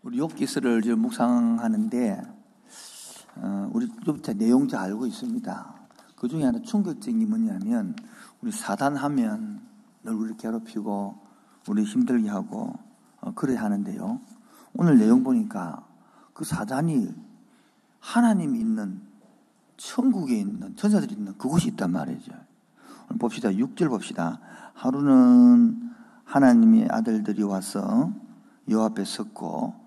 우리 욥기서를 지금 묵상하는데 우리 욥기 내용 잘 알고 있습니다. 그 중에 하나 충격적인 게 뭐냐면 우리 사단하면 늘 우리를 괴롭히고 우리 힘들게 하고 그래 하는데요. 오늘 내용 보니까 그 사단이 하나님이 있는 천국에 있는 천사들이 있는 그곳이 있단 말이죠. 오늘 봅시다. 6절 봅시다. 하루는 하나님의 아들들이 와서 여호와 앞에 섰고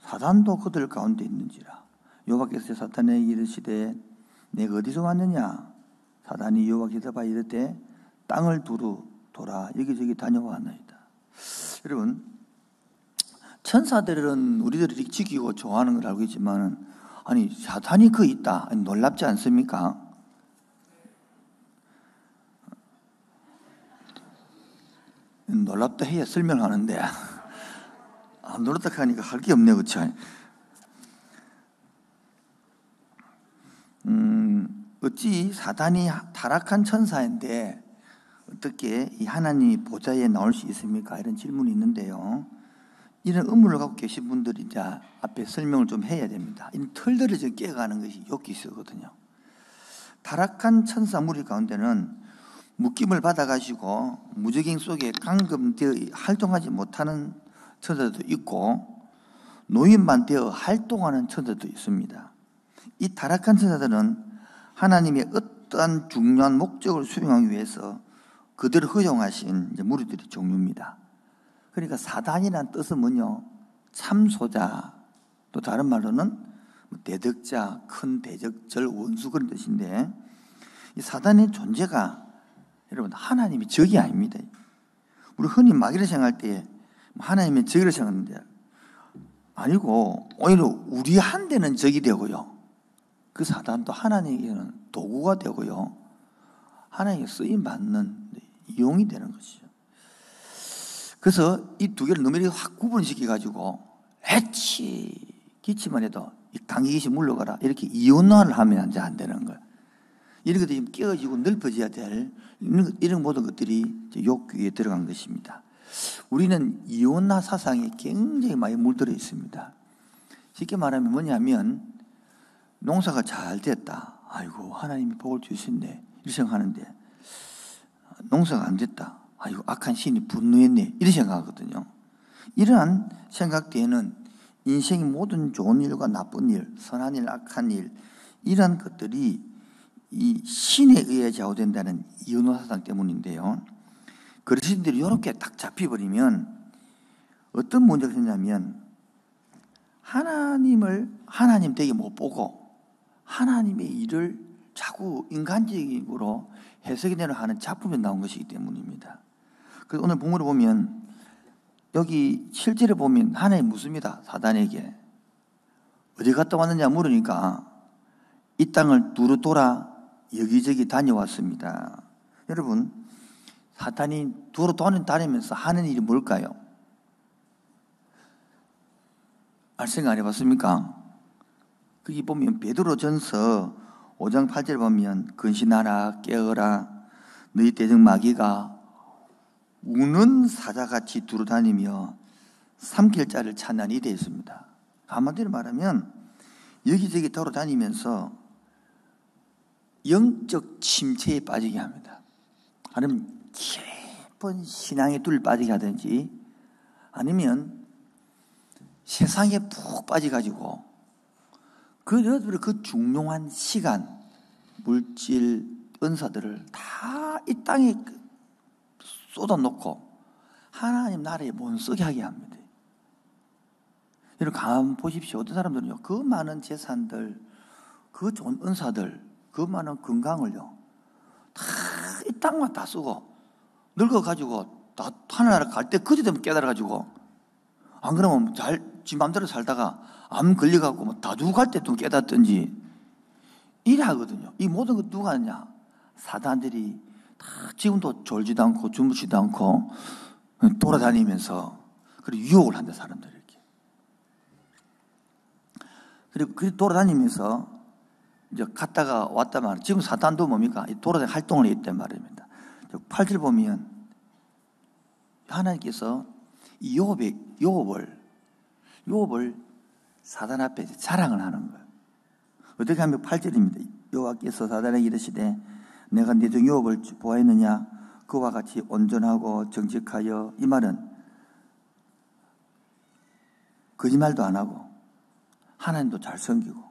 사단도 그들 가운데 있는지라. 여호와께서 사탄에게 이르시되 내가 어디서 왔느냐? 사단이 여호와께 대답하여 이르되 땅을 두루 돌아 여기저기 다녀왔나이다. 여러분, 천사들은 우리들이 지키고 좋아하는 걸 알고 있지만 아니 사탄이 그 있다. 놀랍지 않습니까? 놀랍다 해야 설명하는데 안 놀랍다 하니까 할 게 없네, 그렇죠? 어찌 사단이 타락한 천사인데 어떻게 이 하나님이 보좌에 나올 수 있습니까? 이런 질문이 있는데요. 이런 의문을 갖고 계신 분들이 이제 앞에 설명을 좀 해야 됩니다. 이 털들을 좀 깨가는 것이 욥기서거든요. 타락한 천사 무리 가운데는 묶임을 받아가지고 무적행 속에 감금되어 활동하지 못하는 천사도 있고 노인만 되어 활동하는 천사도 있습니다. 이 타락한 천사들은 하나님의 어떠한 중요한 목적을 수행하기 위해서 그들을 허용하신 무리들의 종류입니다. 그러니까 사단이라는 뜻은 뭐냐? 참소자, 또 다른 말로는 대적자, 큰 대적절, 원수 그런 뜻인데 이 사단의 존재가 여러분 하나님이 적이 아닙니다. 우리 흔히 마귀를 생각할 때 하나님의 적이라 생각하는데 아니고 오히려 우리한테는 적이 되고요. 그 사단도 하나님에게는 도구가 되고요. 하나님께 쓰임받는 이용이 되는 것이죠. 그래서 이 두 개를 너무 확 구분시켜가지고 해치 기치만 해도 강기 귀신 물러가라 이렇게 이혼화를 하면 이제 안 되는 거예요. 이런 것들이 깨어지고 넓어져야 될 이런 모든 것들이 욥기에 들어간 것입니다. 우리는 이혼화 사상에 굉장히 많이 물들어 있습니다. 쉽게 말하면 뭐냐면 농사가 잘 됐다. 아이고 하나님이 복을 주신네 이렇게 생각하는데 농사가 안 됐다. 아이고 악한 신이 분노했네 이렇게 생각하거든요. 이러한 생각 뒤에는 인생의 모든 좋은 일과 나쁜 일, 선한 일, 악한 일 이러한 것들이 이 신에 의해 좌우된다는 이혼화 사상 때문인데요. 그리스도인들이 이렇게 딱 잡혀버리면 어떤 문제가 생기냐면 하나님 되게 못 보고 하나님의 일을 자꾸 인간적으로 해석이내려 하는 작품이 나온 것이기 때문입니다. 그래서 오늘 본문을 보면 여기 실제로 보면 하나님 묻습니다. 사단에게 어디 갔다 왔느냐 물으니까 이 땅을 두루 돌아 여기저기 다녀왔습니다. 여러분, 사탄이 두루 다니면서 하는 일이 뭘까요? 알 생각 안 해봤습니까? 거기 보면 베드로전서 5장 8절 보면 근신하라 깨어라 너희 대적 마귀가 우는 사자같이 두루 다니며 삼킬 자를 찾나니 되어 있습니다. 한마디로 말하면 여기저기 돌아다니면서 영적 침체에 빠지게 합니다. 아니면 깊은 신앙의 뚫 빠지게 하든지 아니면 세상에 푹 빠져가지고 그 중요한 시간, 물질, 은사들을 다 이 땅에 쏟아놓고 하나님 나라에 못 쓰게 하게 합니다. 여러분 가만 보십시오. 어떤 사람들은요 그 많은 재산들, 그 좋은 은사들, 그 많은 건강을요 다 이 땅만 다 쓰고 늙어가지고 다 하늘나라 갈 때 그때 되면 깨달아가지고 안 그러면 지 맘대로 살다가 암 걸려갖고 다 두고 갈 때 또 깨닫든지 이래 하거든요. 이 모든 것 누가 하냐? 사단들이 다 지금도 졸지도 않고 주무시도 않고 돌아다니면서 그리고 유혹을 한다 사람들 이렇게. 그리고 그 돌아다니면서 이제 갔다가 왔다 말이야. 지금 사단도 뭡니까? 돌아다니는 활동을 했단 말입니다. 8절 보면 하나님께서 이 욥을 욥을 사단 앞에 자랑을 하는 거예요. 어떻게 하면 8절입니다. 여호와께서 사단에게 이르시되 내가 네 종 욥을 보았느냐 그와 같이 온전하고 정직하여, 이 말은 거짓말도 안 하고 하나님도 잘 섬기고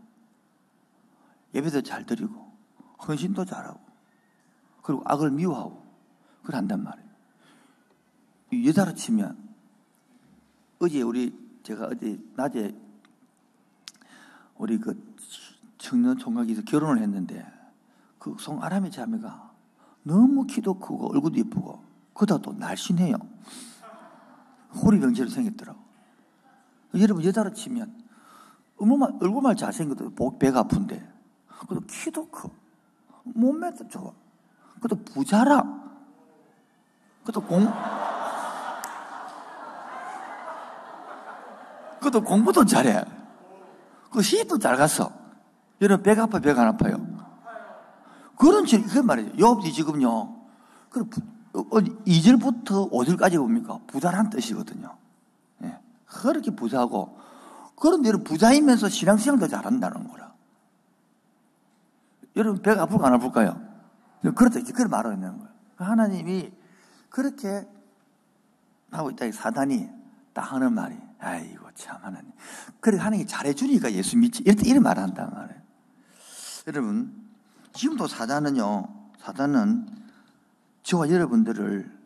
예배도 잘 드리고 헌신도 잘하고 그리고 악을 미워하고 그걸 한단 말이에요. 여자로 치면 제가 어제 낮에 우리 그 청년 총각에서 결혼을 했는데 그 송아람의 자매가 너무 키도 크고 얼굴도 예쁘고 그러다 또 날씬해요. 호리병처럼 생겼더라고. 여러분 여자로 치면 얼굴만 잘생겨도 배가 아픈데 그래도 키도 커 몸매도 좋아 그래도 부자라 그래도 그래도 공부도 잘해 그 시집도 잘 갔어. 여러분 배가 아파요 배가 안 아파요? 그런 그 말이죠. 욥이 지금요 2절부터 5절까지 봅니까? 부자란 뜻이거든요. 예. 그렇게 부자고 그런데 여러분 부자이면서 신앙생활도 잘한다는 거라. 여러분 배가 아플까 안 아플까요? 그렇다 그걸 말하고 있는 거예요. 하나님이 그렇게 하고 있다. 사단이 딱 하는 말이 아이고 참 하나님 그렇게 하나님이 잘해주니까 예수 믿지 이런 말을 한단 말이에요. 여러분 지금도 사단은 저와 여러분들을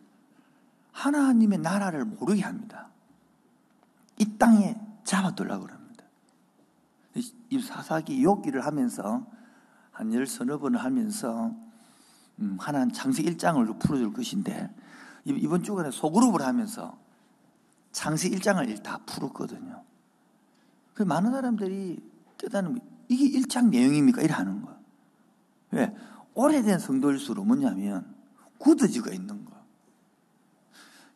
하나님의 나라를 모르게 합니다. 이 땅에 잡아두려고 합니다. 이 사사기 욥기를 하면서 한 10서너 번을 하면서 하나는 창세기 1장을 풀어줄 것인데 이번 주간에 소그룹을 하면서 창세기 1장을 다 풀었거든요. 그 많은 사람들이 깨닫는 이게 1장 내용입니까? 이래 하는 거야. 왜? 오래된 성도일수록 뭐냐면 굳어지가 있는 거야.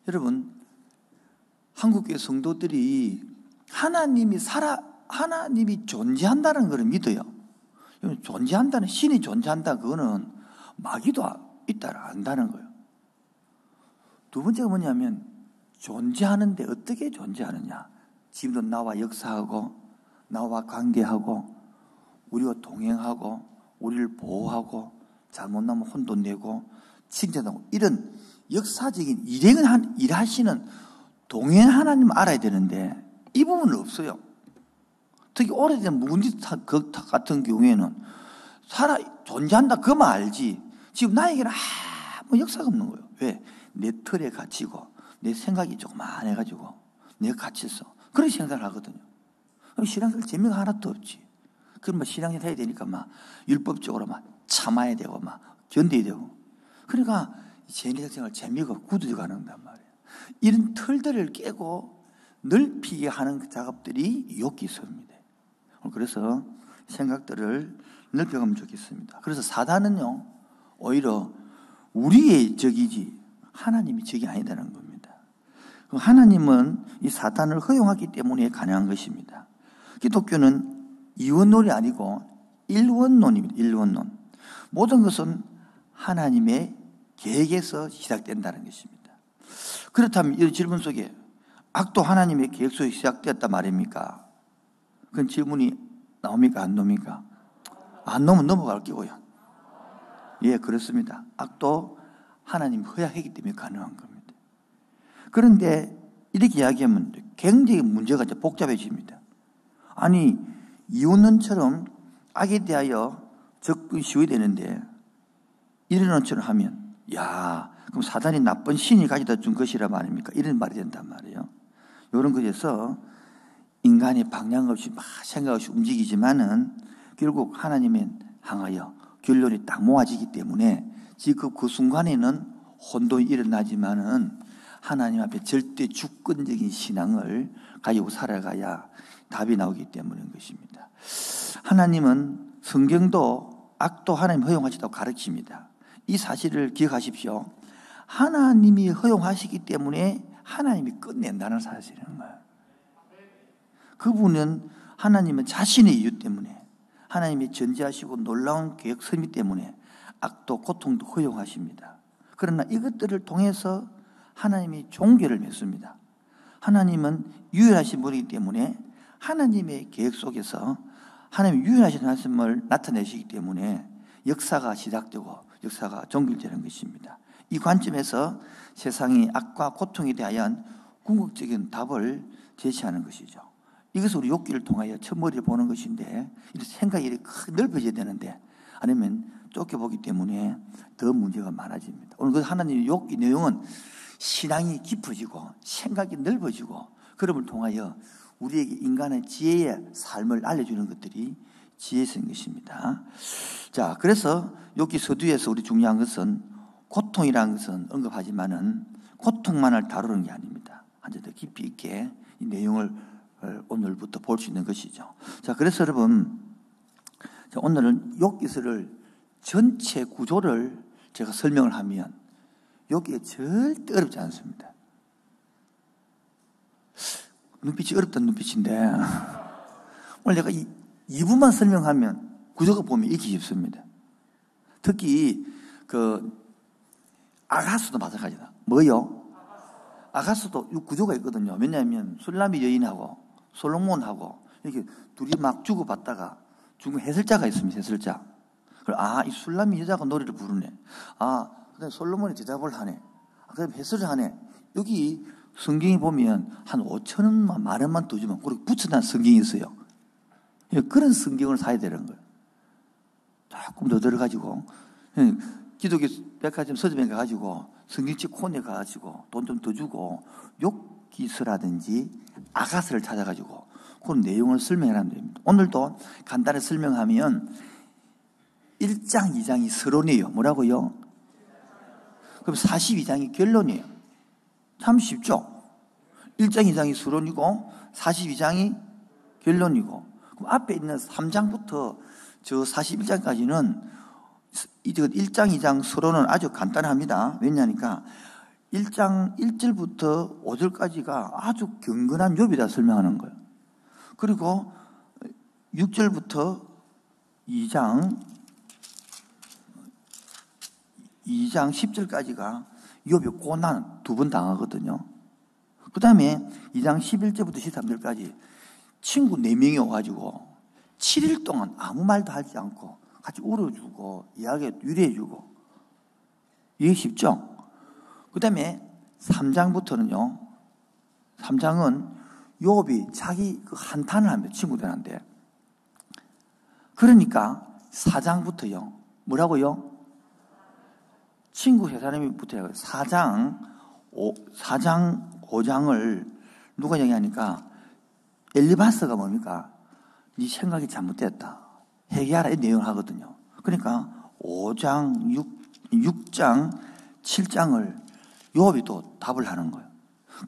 여러분 한국교회 성도들이 하나님이 존재한다는 걸 믿어요. 존재한다는 신이 존재한다 그거는 마귀도 있다를 안다는 거예요. 두 번째가 뭐냐면 존재하는데 어떻게 존재하느냐. 지금도 나와 역사하고 나와 관계하고 우리와 동행하고 우리를 보호하고 잘못 나면 혼도 내고 칭찬하고 이런 역사적인 일하시는 동행 하나님 알아야 되는데 이 부분은 없어요. 특히 오래된 묵은지 같은 경우에는 존재한다 그만 알지 지금 나에게는 아무 역사가 없는 거예요. 왜? 내 틀에 갇히고 내 생각이 조그만해가지고 내가 갇혔어. 그런 생각을 하거든요. 신앙생활 재미가 하나도 없지. 그럼 신앙생활 해야 되니까 율법적으로 참아야 되고 견뎌야 되고. 그러니까 신앙생활 재미가 굳어져 가는 말이에요. 이런 틀들을 깨고 넓히게 하는 작업들이 욥기서입니다. 그래서 생각들을 넓혀가면 좋겠습니다. 그래서 사단은요 오히려 우리의 적이지 하나님이 적이 아니다는 겁니다. 하나님은 이 사단을 허용하기 때문에 가능한 것입니다. 기독교는 이원론이 아니고 일원론입니다. 일원론. 모든 것은 하나님의 계획에서 시작된다는 것입니다. 그렇다면 이 질문 속에 악도 하나님의 계획 속에 시작되었단 말입니까? 그런 질문이 나옵니까? 안 나옵니까? 안 나오면 넘어갈 거고요. 예, 그렇습니다. 악도 하나님 허락했기 때문에 가능한 겁니다. 그런데 이렇게 이야기하면 굉장히 문제가 이제 복잡해집니다. 아니, 이혼론처럼 악에 대하여 접근이 쉬워야 되는데 이런 논처럼 하면 그럼 사단이 나쁜 신이 가져다 준 것이라 말입니까? 이런 말이 된단 말이에요. 이런 것에서 인간이 방향 없이 생각 없이 움직이지만은 결국 하나님에 향하여 결론이 딱 모아지기 때문에 지금 그 순간에는 혼돈이 일어나지만은 하나님 앞에 절대 주권적인 신앙을 가지고 살아가야 답이 나오기 때문인 것입니다. 하나님은 성경도 악도 하나님 허용하시다고 가르칩니다. 이 사실을 기억하십시오. 하나님이 허용하시기 때문에 하나님이 끝낸다는 사실인 거예요. 그분은 하나님은 자신의 이유 때문에 하나님이 전지하시고 놀라운 계획 섭리 때문에 악도 고통도 허용하십니다. 그러나 이것들을 통해서 하나님이 종교를 맺습니다. 하나님은 유일하신 분이기 때문에 하나님의 계획 속에서 하나님의 유일하신 말씀을 나타내시기 때문에 역사가 시작되고 역사가 종결되는 것입니다. 이 관점에서 세상의 악과 고통에 대한 궁극적인 답을 제시하는 것이죠. 이것을 우리 욥기를 통하여 첫머리를 보는 것인데, 생각이 크게 넓어져야 되는데 아니면 쫓겨보기 때문에 더 문제가 많아집니다. 오늘 그 하나님의 욥기 내용은 신앙이 깊어지고 생각이 넓어지고 그럼을 통하여 우리에게 인간의 지혜의 삶을 알려주는 것들이 지혜인 것입니다. 자, 그래서 욥기 서두에서 우리 중요한 것은 고통이라는 것은 언급하지만은 고통만을 다루는 게 아닙니다. 아주 더 깊이 있게 이 내용을 오늘부터 볼 수 있는 것이죠. 자, 그래서 여러분, 오늘은 욥기서를 전체 구조를 제가 설명을 하면 욥기가 절대 어렵지 않습니다. 눈빛이 어렵다는 눈빛인데 오늘 내가 2부만 설명하면 구조가 보면 읽기 쉽습니다. 특히 아가스도 마찬가지다. 뭐요? 아가스도 구조가 있거든요. 왜냐하면 술라미 여인하고 솔로몬하고 이렇게 둘이 막 주고받다가 중간 해설자가 있습니다. 해설자. 이 술라미 여자가 노래를 부르네. 그다음에 솔로몬이 대답을 하네. 그다음에 해설을 하네. 여기 성경에 보면 한 5,000원만, 10,000원만 더 주면 그렇게 붙여놓은 성경이 있어요. 그런 성경을 사야 되는 거예요. 조금 더 들어가지고 기독교 백화점 서점에 가가지고 성경책 코너에 가가지고 돈 좀 더 주고 욥기서라든지 아가스를 찾아가지고 그런 내용을 설명하면 됩니다. 오늘도 간단히 설명하면 1장, 2장이 서론이에요. 뭐라고요? 그럼 42장이 결론이에요. 참 쉽죠? 1장, 2장이 서론이고 42장이 결론이고, 그럼 앞에 있는 3장부터 저 41장까지는 1장, 2장 서론은 아주 간단합니다. 왜냐하니까 1장 1절부터 5절까지가 아주 경건한 욥이다 설명하는 거예요. 그리고 6절부터 2장 10절까지가 욥이 고난 2번 당하거든요. 그 다음에 2장 11절부터 13절까지 친구 4명이 와가지고 7일 동안 아무 말도 하지 않고 같이 울어주고 이야기에 위로해주고, 이해 쉽죠? 그 다음에 3장부터는요, 3장은 욥이 자기 한탄을 합니다. 친구들한테. 그러니까 4장부터요 뭐라고요? 친구 세 사람이 붙어요. 4장 5장을 누가 얘기하니까 엘리바스가 뭡니까? 네 생각이 잘못됐다, 회개하라, 이 내용을 하거든요. 그러니까 5장, 6장, 7장을 욥이 또 답을 하는 거예요.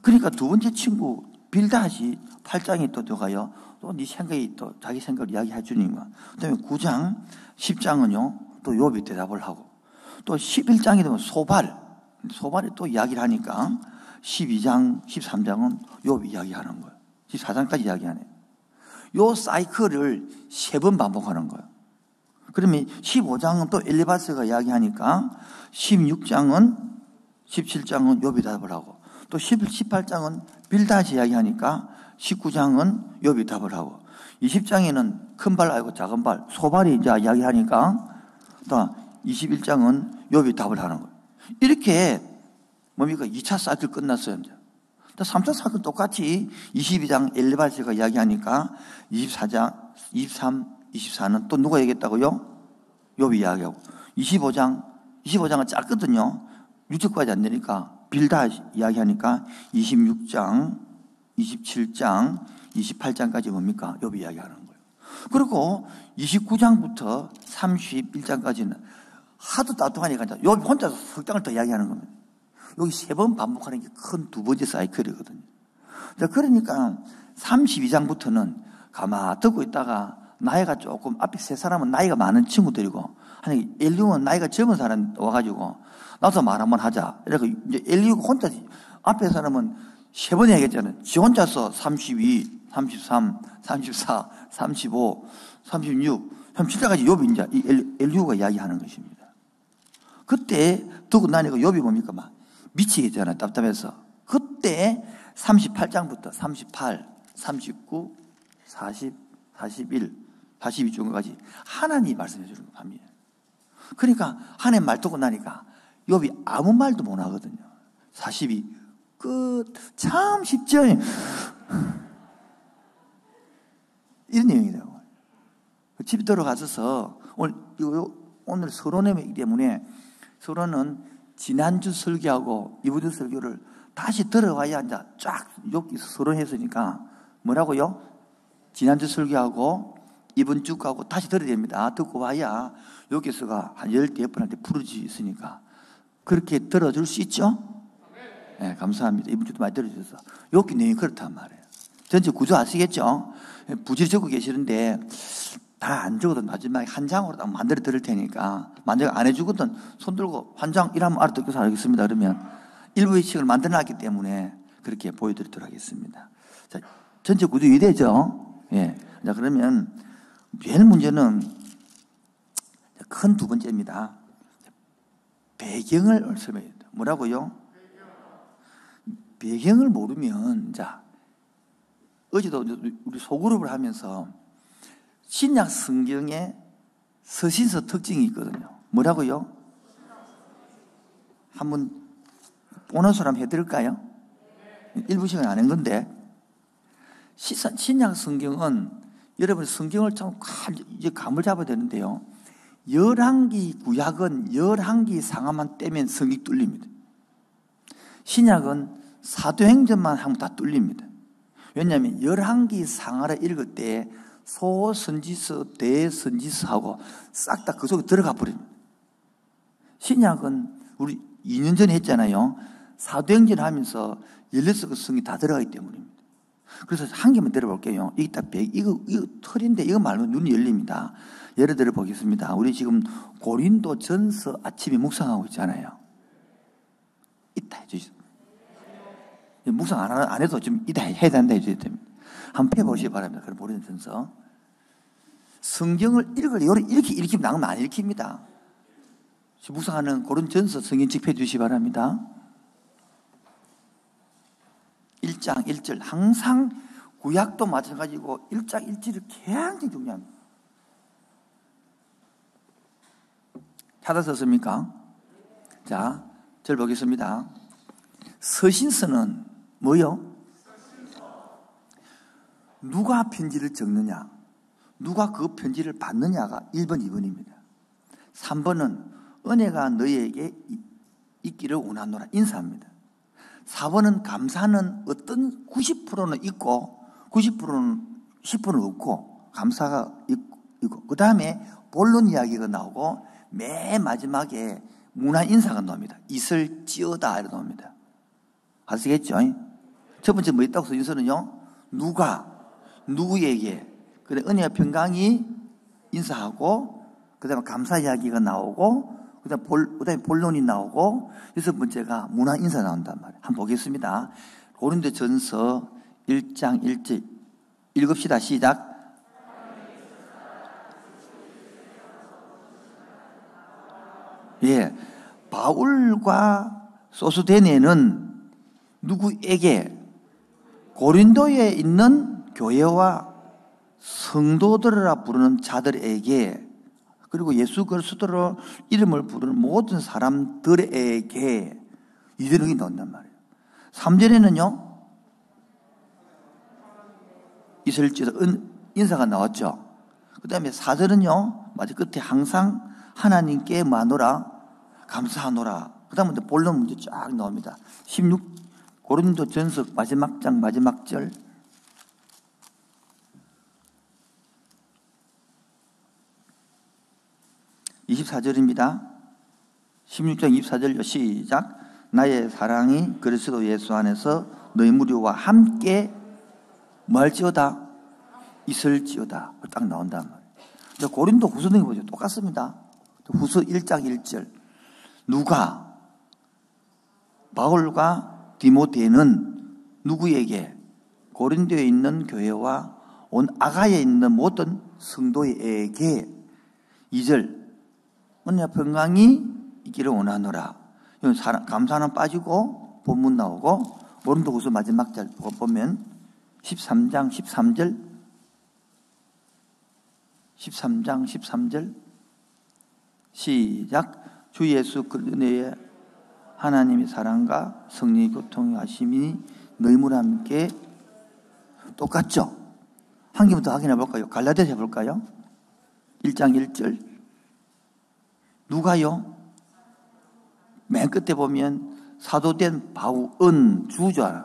그러니까 두 번째 친구 빌닷이 8장이 또 들어가요. 또 네 생각이 또 자기 생각을 이야기해 주니까. 그다음에 9장, 10장은요 또 욥이 대답을 하고, 또 11장이 되면 소발이 또 이야기를 하니까 12장, 13장은 욥이 이야기하는 거예요. 14장까지 이야기하네요. 요 사이클을 3번 반복하는 거예요. 그러면 15장은 또 엘리바스가 이야기하니까 16장은 17장은 욥이 답을 하고, 또 18장은 빌닷이 이야기하니까 19장은 욥이 답을 하고, 20장에는 큰 발 아니고 작은 발 소발이 이제 이야기하니까 또 21장은 욥이 답을 하는 거예요. 이렇게 뭡니까? 2차 사이클 끝났어요. 이제 3차 사이클 똑같이 22장 엘리바스가 이야기하니까 24장, 23, 24는 또 누가 얘기했다고요? 욥이 이야기하고, 25장은 짧거든요. 6절까지 안 되니까 빌닷 이야기하니까 26장, 27장, 28장까지 뭡니까? 욥이 이야기하는 거예요. 그리고 29장부터 31장까지는 하도 따뜻하니까 욥이 혼자서 석장을 더 이야기하는 겁니다. 여기 3번 반복하는 게 큰 2번째 사이클이거든요. 그러니까 32장부터는 가만 듣고 있다가 나이가 조금, 앞에 3사람은 나이가 많은 친구들이고, 아니 엘리후는 나이가 적은 사람 와가지고 나도 말 한번 하자. 이래서 이제 엘리후가 혼자, 앞에 사람은 3번 얘기했잖아요. 지 혼자서 32, 33, 34, 35, 36, 37까지 욥이 이제 엘리후가 이야기하는 것입니다. 그때 듣고 나니까 욥이 뭡니까? 막 미치겠잖아요. 답답해서. 그때 38장부터 38, 39, 40, 41, 42주까지 하나님이 말씀해 주는 겁니다. 그러니까 하나님 말 듣고 나니까 욥이 아무 말도 못 하거든요. 42 끝. 참 쉽죠? 이런 내용이라고. 집에 들어가서 오늘 서론이기 때문에 서론은 지난주 설교하고 이번 주 설교를 다시 들어와야 이제 쫙 여기서 서론했으니까 뭐라고요? 지난주 설교하고 이번 주 거하고 다시 들어야 됩니다. 듣고 와야 여기서가 한 10번한테 풀어질 수 있으니까 그렇게 들어줄 수 있죠? 네, 감사합니다. 이번 주도 많이 들어주셔서 여기 내용이 그렇단 말이에요. 전체 구조 아시겠죠? 부지를 적고 계시는데 다 안 적어도 마지막에 한 장으로 딱 만들어 드릴 테니까 만약에 안 해주거든 손 들고 한 장 이라면 알아듣겠어 알겠습니다. 그러면 일부의 식을 만들어 놨기 때문에 그렇게 보여드리도록 하겠습니다. 자, 전체 구조 이해되죠? 예. 자, 그러면 제일 문제는 큰 두 번째입니다. 배경을 설명해야 돼요. 뭐라고요? 배경을 모르면, 자, 어제도 우리 소그룹을 하면서 신약 성경에 서신서 특징이 있거든요. 뭐라고요? 한번 보너스로 한번 해드릴까요? 일부 시간 안 한 건데, 신약 성경은 여러분 성경을 참 이제 감을 잡아야 되는데요. 열왕기 구약은 열왕기 상하만 떼면 성경이 뚫립니다. 신약은 사도행전만 하면 다 뚫립니다. 왜냐하면 열왕기 상하를 읽을 때 소선지서, 대선지서하고 싹 다 그 속에 들어가 버립니다. 신약은 우리 2년 전에 했잖아요. 사도행전 하면서 16개 성이 다 들어가기 때문입니다. 그래서 한 개만 들어볼게요. 이거 털인데 이거 말면 눈이 열립니다. 예를 들어 보겠습니다. 우리 지금 고린도 전서 아침에 묵상하고 있잖아요. 이따 해주시죠. 묵상 안 해도 좀 이따 해야 된다 해주셔야 됩니다. 한번 펴보시기 바랍니다. 그럼 고린도 전서. 성경을 이렇게 읽히면 나가면 안 읽힙니다. 묵상하는 고린도 전서 성경책 펴주시기 바랍니다. 1장 1절. 항상 구약도 마찬가지고 1장 1절이 굉장히 중요합니다. 찾았었습니까? 자, 절 보겠습니다. 서신서는 뭐요? 누가 편지를 적느냐? 누가 그 편지를 받느냐가 1번, 2번입니다. 3번은 은혜가 너희에게 있기를 원하노라 인사합니다. 4번은 감사는 어떤 90%는 있고 90%는 10%는 없고 감사가 있고 그 다음에 본론 이야기가 나오고 맨 마지막에 문화 인사가 나옵니다. 있을지어다 이렇게 나옵니다. 아시겠죠? 첫 번째 뭐 있다고 서신서는요. 누구에게 그래 은혜와 평강이 인사하고 그 다음에 감사 이야기가 나오고 그 다음에 본론이 나오고 여섯 번째가 문화 인사 나온단 말이에요. 한번 보겠습니다. 고린도 전서 1장 1절 읽읍시다. 시작. 예, 바울과 소스데네는 누구에게? 고린도에 있는 교회와 성도들이라 부르는 자들에게 그리고 예수 그리스도로 이름을 부르는 모든 사람들에게 이들이 나온단 말이에요. 3절에는요 있을지어다 인사가 나왔죠. 그 다음에 4절은요 마지 끝에 항상 하나님께 마노라 감사하노라. 그 다음에 본론 문제 쫙 나옵니다. 16 고린도 전서 마지막 장 마지막 절 24절입니다. 16장 24절요. 시작. 나의 사랑이 그리스도 예수 안에서 너희 무리와 함께 뭐 할지어다? 있을지어다. 딱 나온단 말이에요. 고린도 후서 등에 보죠. 똑같습니다. 후서 1장 1절. 누가? 바울과 디모데는 누구에게? 고린도에 있는 교회와 온 아가야에 있는 모든 성도에게 2절. 은혜와 평강이 있기를 원하노라. 감사는 빠지고 본문 나오고 고린도후서 마지막 절 보면 13장 13절 13장 13절 시작. 주 예수 그리스도 은혜의 하나님의 사랑과 성령의 교통의 하심이 너희와 함께. 똑같죠? 한 개만 더 확인해 볼까요? 갈라디아서 해볼까요? 1장 1절 누가요? 맨 끝에 보면 사도된 바울은 주죠.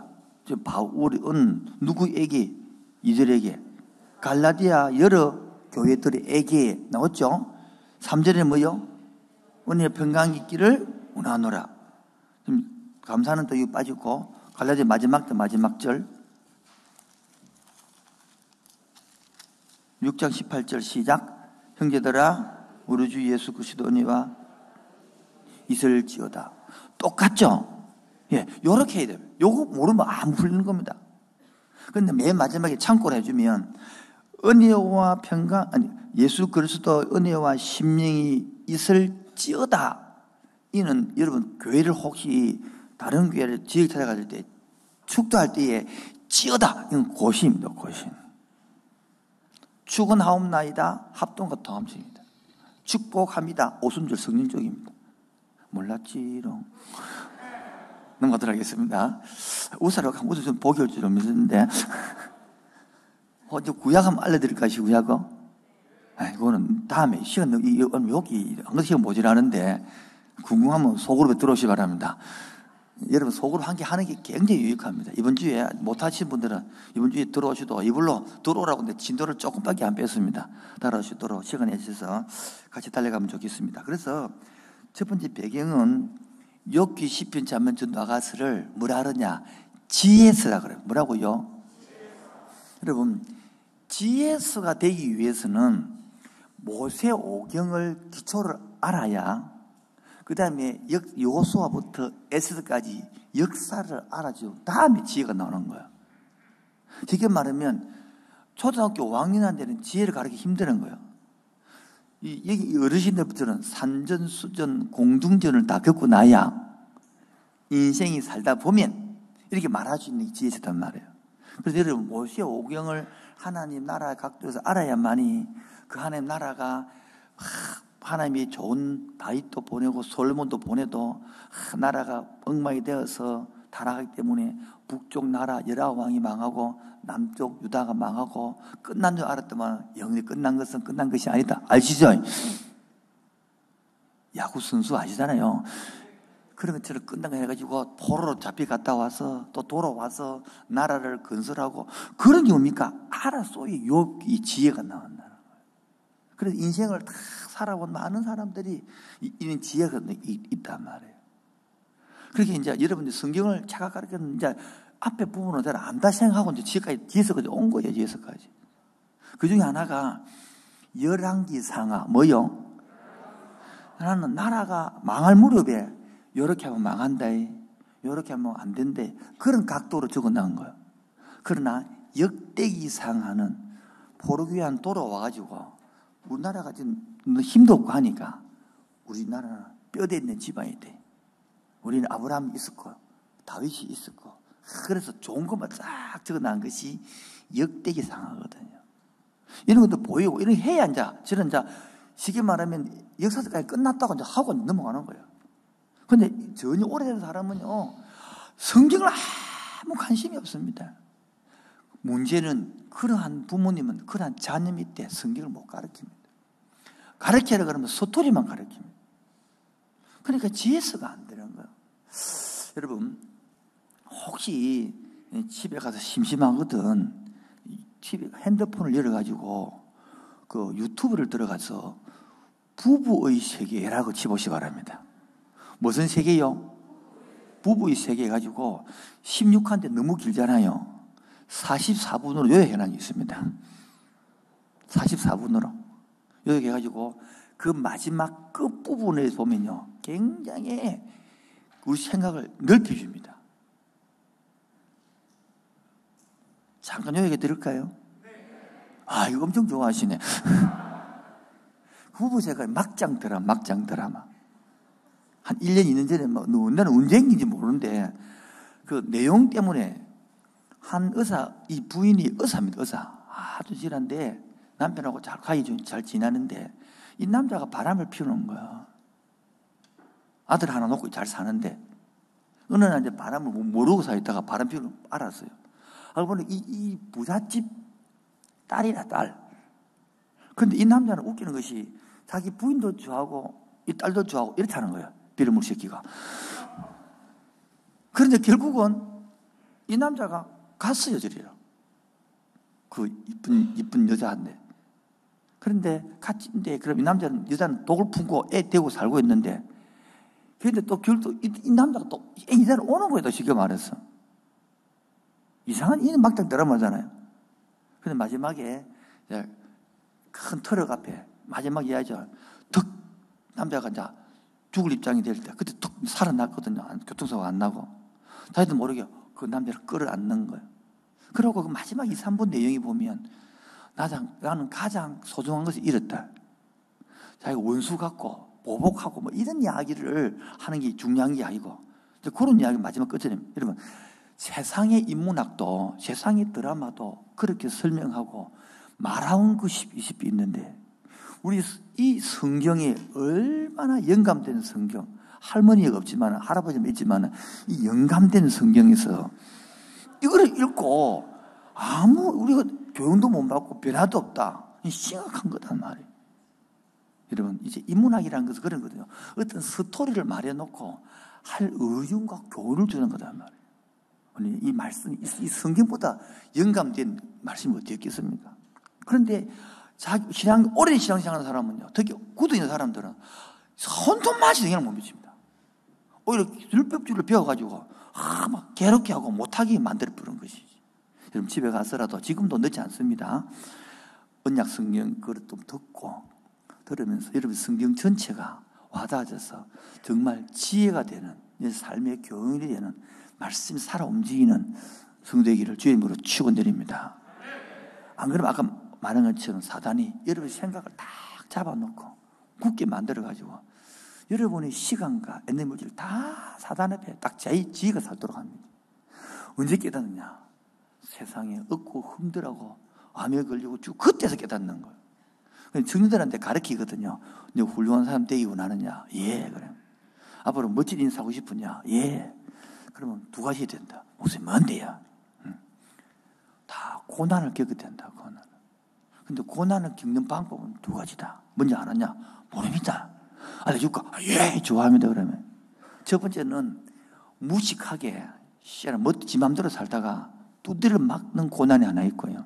바울은 누구에게? 이들에게. 갈라디아 여러 교회들에게 나왔죠. 3절에 뭐요? 은혜의 평강이 있기를 원하노라. 지금 감사는 또 이거 빠지고 갈라디아 마지막 절 6장 18절 시작. 형제들아 우리 주 예수 그리스도 은혜와 있을지어다. 똑같죠? 예, 요렇게 해야 돼요. 요거 모르면 안 풀리는 겁니다. 그런데 맨 마지막에 참고를 해주면 은혜와 평강, 아니 예수 그리스도 은혜와 심령이 있을지어다. 이는 여러분 교회를 혹시 다른 교회를 지역 찾아갈 때 축도할 때에 찌어다. 이건 고시입니다. 고시. 축은하옵나이다. 합동과 통함식입니다. 축복합니다. 오순절 성령 쪽입니다. 몰랐지롱. 넘어가도록 하겠습니다. 우사라고 한 좀 보기 올 줄 믿었는데 구약 한번 알려드릴까요? 구약어? 이거는 다음에 시간 여기 한 시간 모자라는데 궁금하면 속으로 들어오시기 바랍니다. 여러분 속으로 한 개 하는 게 굉장히 유익합니다. 이번 주에 못하신 분들은 이번 주에 들어오셔도 이불로 들어오라고 근데 진도를 조금밖에 안 뺐습니다. 따라오시도록 시간 내셔서 같이 달려가면 좋겠습니다. 그래서 첫 번째 배경은 욥기 시편 잠언 전도 아가스를 뭐라 하느냐? 지혜서라 그래요. 뭐라고요? 여러분 지혜서가 되기 위해서는 모세오경을 기초를 알아야 그 다음에 여호수아부터 에스더까지 역사를 알아주고 다음에 지혜가 나오는 거예요. 쉽게 말하면 초등학교 5학년 때는 지혜를 가르치기 힘드는 거예요. 여기 어르신들부터는 산전, 수전, 공중전을 다 겪고 나야 인생이 살다 보면 이렇게 말할 수 있는 지혜였단 말이에요. 그래서 여러분 모세오경을 하나님 나라 각도에서 알아야만이 그 하나님 나라가 하나님이 좋은 다윗도 보내고 솔몬도 보내도 나라가 엉망이 되어서 타락하기 때문에 북쪽 나라 열아왕이 망하고 남쪽 유다가 망하고 끝난 줄 알았더만 영원히 끝난 것은 끝난 것이 아니다. 아시죠? 야구 선수 아시잖아요. 그런 것처럼 끝난 거 해가지고 포로로 잡혀갔다 와서 또 돌아와서 나라를 건설하고 그런 게 뭡니까? 알아서야 이 지혜가 나온다는 거예요. 그래서 인생을 다 살아본 많은 사람들이 이런 지혜가 있단 말이에요. 그렇게 이제 여러분들 성경을 착각하는 이제 앞에 부분은 잘 안다 생각하고 이제 지혜서까지 온 거예요. 지혜서까지. 그 중에 하나가 열왕기상하 뭐요? 하나는 나라가 망할 무렵에 이렇게 하면 망한다. 이렇게 하면 안 된대. 그런 각도로 적어놓은 거예요. 그러나 역대기상하는 포르기안 돌아와가지고 우리나라가 지금 힘도 없고 하니까 우리나라는 뼈대 있는 집안이 돼. 우리는 아브라함이 있었고 다윗이 있었고 그래서 좋은 것만 쫙 적어놓은 것이 역대기상하거든요. 이런 것도 보이고 이런 해야 이제 저는 이제 쉽게 말하면 역사까지 끝났다고 이제 하고 넘어가는 거예요. 근데 전혀 오래된 사람은요 성경을 아무 관심이 없습니다. 문제는 그러한 부모님은 그러한 자녀 밑에 성경을 못 가르칩니다. 가르치라 그러면 서토리만 가르칩니다. 그러니까 지혜서가 안 되는 거예요. 여러분 혹시 집에 가서 심심하거든 집에 핸드폰을 열어가지고 그 유튜브를 들어가서 부부의 세계라고 치보시 바랍니다. 무슨 세계요? 부부의 세계 가지고 16화인데 너무 길잖아요. 44분으로 요약해놓은 게 있습니다. 44분으로 요약해가지고 그 마지막 끝부분에 보면요 굉장히 우리 생각을 넓혀줍니다. 잠깐 요약해 드릴까요? 아 이거 엄청 좋아하시네. 부부세가 막장 드라마 한 1년 2년 전에 나는 언제 생긴지 모르는데 그 내용 때문에 한 의사, 이 부인이 의사입니다. 의사. 아주 질한데 남편하고 잘 지내는데 이 남자가 바람을 피우는 거야. 아들 하나 놓고 잘 사는데 어느 날 이제 바람을 모르고 살다가 바람 피우는 걸 알았어요. 알고 보니 이 부잣집 딸이라 딸. 그런데 이 남자는 웃기는 것이 자기 부인도 좋아하고 이 딸도 좋아하고 이렇다는 거예요. 비름을 새끼가. 그런데 결국은 이 남자가 갔어요, 저리로. 그 이쁜 여자한테. 그런데 같이인데 그럼 여자는 독을 품고 애 데리고 살고 있는데 그런데 또 결국 이 남자가 또 이자를 오는 거예요, 쉽게 말해서. 이상한 이는 막상 드라마잖아요. 근데 마지막에 큰 트럭 앞에 마지막 이야기죠. 덕 남자가 이제 죽을 입장이 될 때 그때 툭 살아났거든요. 교통사고가 안 나고. 자기도 모르게 그 남자를 끌어안는 거예요. 그러고 그 마지막 2, 3분 내용이 보면 나는 가장 소중한 것을 잃었다. 자기가 원수 같고 보복하고 뭐 이런 이야기를 하는 게 중요한 게 아니고 그런 이야기 마지막 끝에 여러분 세상의 인문학도 세상의 드라마도 그렇게 설명하고 말하는 것이 있는데 우리 이 성경에 얼마나 영감되는 성경 할머니가 없지만 할아버지는 있지만 이 영감되는 성경에서 이거를 읽고 아무 우리가 교훈도 못 받고 변화도 없다. 심각한 거단 말이에요. 여러분 이제 인문학이라는 것은 그런 거거든요. 어떤 스토리를 말해놓고 할 의견과 교훈을 주는 거단 말이에요. 이 말씀, 이 성경보다 영감된 말씀이 어디 있겠습니까? 그런데 오랜 신앙생활하는 사람은요, 특히 굳어 있는 사람들은 손톱만치 성경을 못 믿습니다. 오히려 율법주의를 배워가지고 막 괴롭게 하고 못하게 만들어 부른 것이지. 여러분 집에 가서라도 지금도 늦지 않습니다. 언약 성경 그걸 좀 듣고 들으면서 여러분 성경 전체가 와닿아져서 정말 지혜가 되는 삶의 교훈이 되는 말씀이 살아 움직이는 성도이기를 주의 이름으로 축원드립니다. 안 그러면 아까 말한 것처럼 사단이 여러분의 생각을 딱 잡아놓고 굳게 만들어가지고 여러분의 시간과 에너지를 다 사단 앞에 딱 지혜가 살도록 합니다. 언제 깨닫느냐? 세상에 얻고 힘들하고 암에 걸리고 쭉 그때서 깨닫는 거예요. 청년들한테 가르치거든요. 너 훌륭한 사람 되기 원하느냐? 예, 그래. 앞으로 멋진 인사하고 싶으냐? 예. 그러면 두 가지 된다. 목사님 뭔데요? 다 고난을 겪게 된다. 고난. 근데 고난을 겪는 방법은 두 가지다. 뭔지 아느냐? 모릅니다. 알려줄까? 예, 좋아합니다. 그러면 첫 번째는 무식하게 지 맘대로 살다가 두드려 맞는 고난이 하나 있고요.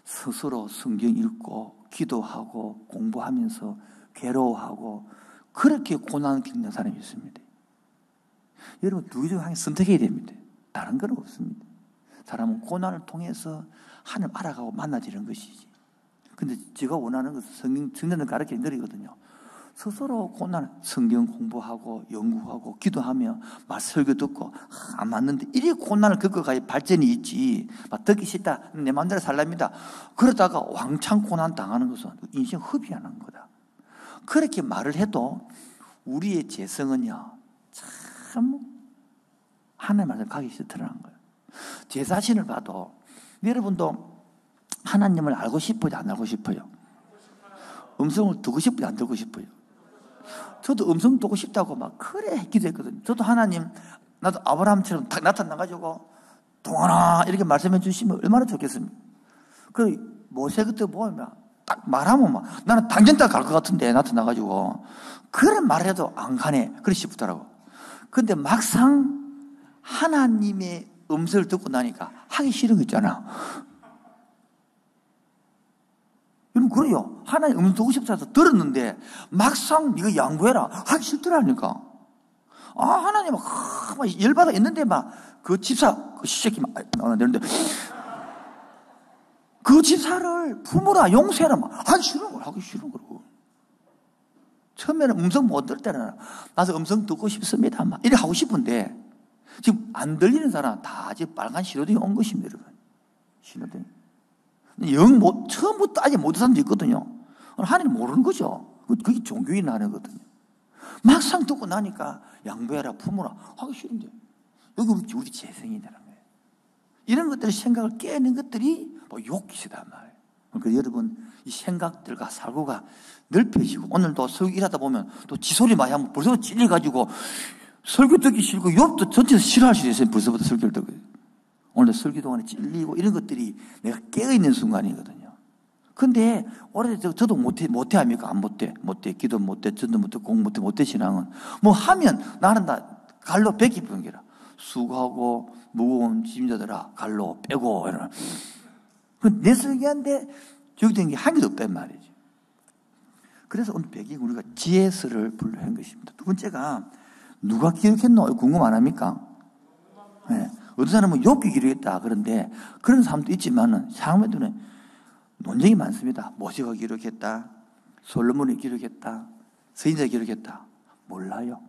스스로 성경 읽고 기도하고 공부하면서 괴로워하고 그렇게 고난을 겪는 사람이 있습니다. 여러분 두 개 중 하나 선택해야 됩니다. 다른 건 없습니다. 사람은 고난을 통해서 하나님 알아가고 만나지는 것이지. 근데 제가 원하는 것은 성경을 가르치는 거리거든요. 스스로 성경 공부하고 연구하고 기도하며 설교 듣고 안 맞는데 이래 고난을 겪어가야 발전이 있지. 막 듣기 싫다. 내 마음대로 살랍니다. 그러다가 왕창 고난 당하는 것은 인생 허비하는 거다. 그렇게 말을 해도 우리의 재성은요 참 하나님 말씀 가기 싫더라는 거예요. 제 자신을 봐도 여러분도 하나님을 알고 싶어요? 안 알고 싶어요? 음성을 듣고 싶어요? 안 듣고 싶어요? 저도 음성 듣고 싶다고 막 그래 기도했거든요. 저도 하나님 나도 아브라함처럼 딱 나타나가지고 동원아 이렇게 말씀해 주시면 얼마나 좋겠습니까? 그 모세 그때 보면 딱 말하면 막 나는 당장 딱 갈 것 같은데 나타나가지고 그런 말을 해도 안 가네 그래 싶더라고. 근데 막상 하나님의 음성을 듣고 나니까 하기 싫은 거 있잖아. 여러분 그래요. 하나님 음성 듣고 싶다 해서 들었는데 막상 네가 양보해라 하기 싫더라니까. 아 하나님 막 열받아 있는데 막 그 집사 그 시새끼 막 나오는데 그 집사를 품으라 용서해라 막 하기 싫은 걸 하기 싫은 거고. 처음에는 음성 못 들을 때는 나서 음성 듣고 싶습니다 막 이래 하고 싶은데 지금 안 들리는 사람 다 지금 빨간 신호등이 온 것입니다, 여러분. 신호등. 처음부터 아직 못한 사람도 있거든요. 하나님 모르는 거죠. 그게 종교인 하는 거거든요. 막상 듣고 나니까 양보해라, 품어라 하기 싫은데 여기 우리 재성이라는 거예요. 이런 것들을 생각을 깨는 것들이 욕기시단 말이에요. 그러니까 여러분 이 생각들과 사고가 넓혀지고 오늘도 설교 일하다 보면 또 지소리 많이 하면 벌써 찔려가지고 설교 듣기 싫고 욥도 전체 싫어할 수도 있어요. 벌써부터 설교를 듣고 오늘도 설교 동안에 찔리고 이런 것들이 내가 깨어있는 순간이거든요. 근데 오래돼서 저도 못해 합니까? 안 못해. 기도 못해, 전도 못해, 공부 못해, 신앙은. 뭐 하면 나는 다 갈로 베기 뿐이라. 수고하고 무거운 짐자들아 갈로 빼고 이러나. 내 설교한데 저기 된 게 한 개도 없단 말이죠. 그래서 오늘 배경 우리가 지혜서를 불러한 것입니다. 두 번째가 누가 기록했노? 궁금 안 합니까? 네. 어떤 사람은 욥기 기록했다 그런데 그런 사람도 있지만은 사람들은 논쟁이 많습니다. 모세가 기록했다, 솔로몬이 기록했다, 서인자가 기록했다. 몰라요.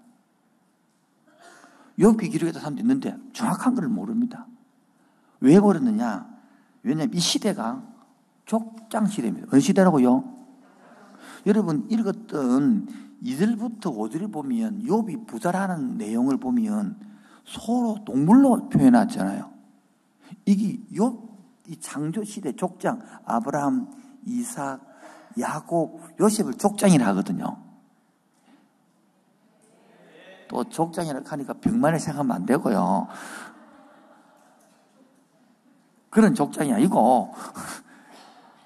욥기 기록했다 사람도 있는데 정확한 걸 모릅니다. 왜 모르느냐? 왜냐하면 이 시대가 족장 시대입니다. 어느 시대라고요? 여러분 읽었던 2절부터 5절을 보면 욥이 부자라는 내용을 보면 서로 동물로 표현하잖아요. 이게 욥 이 창조 시대 족장 아브라함, 이삭, 야곱, 요셉을 족장이라 하거든요. 또 족장이라 하니까 병만을 생각하면 안 되고요. 그런 족장이 아니고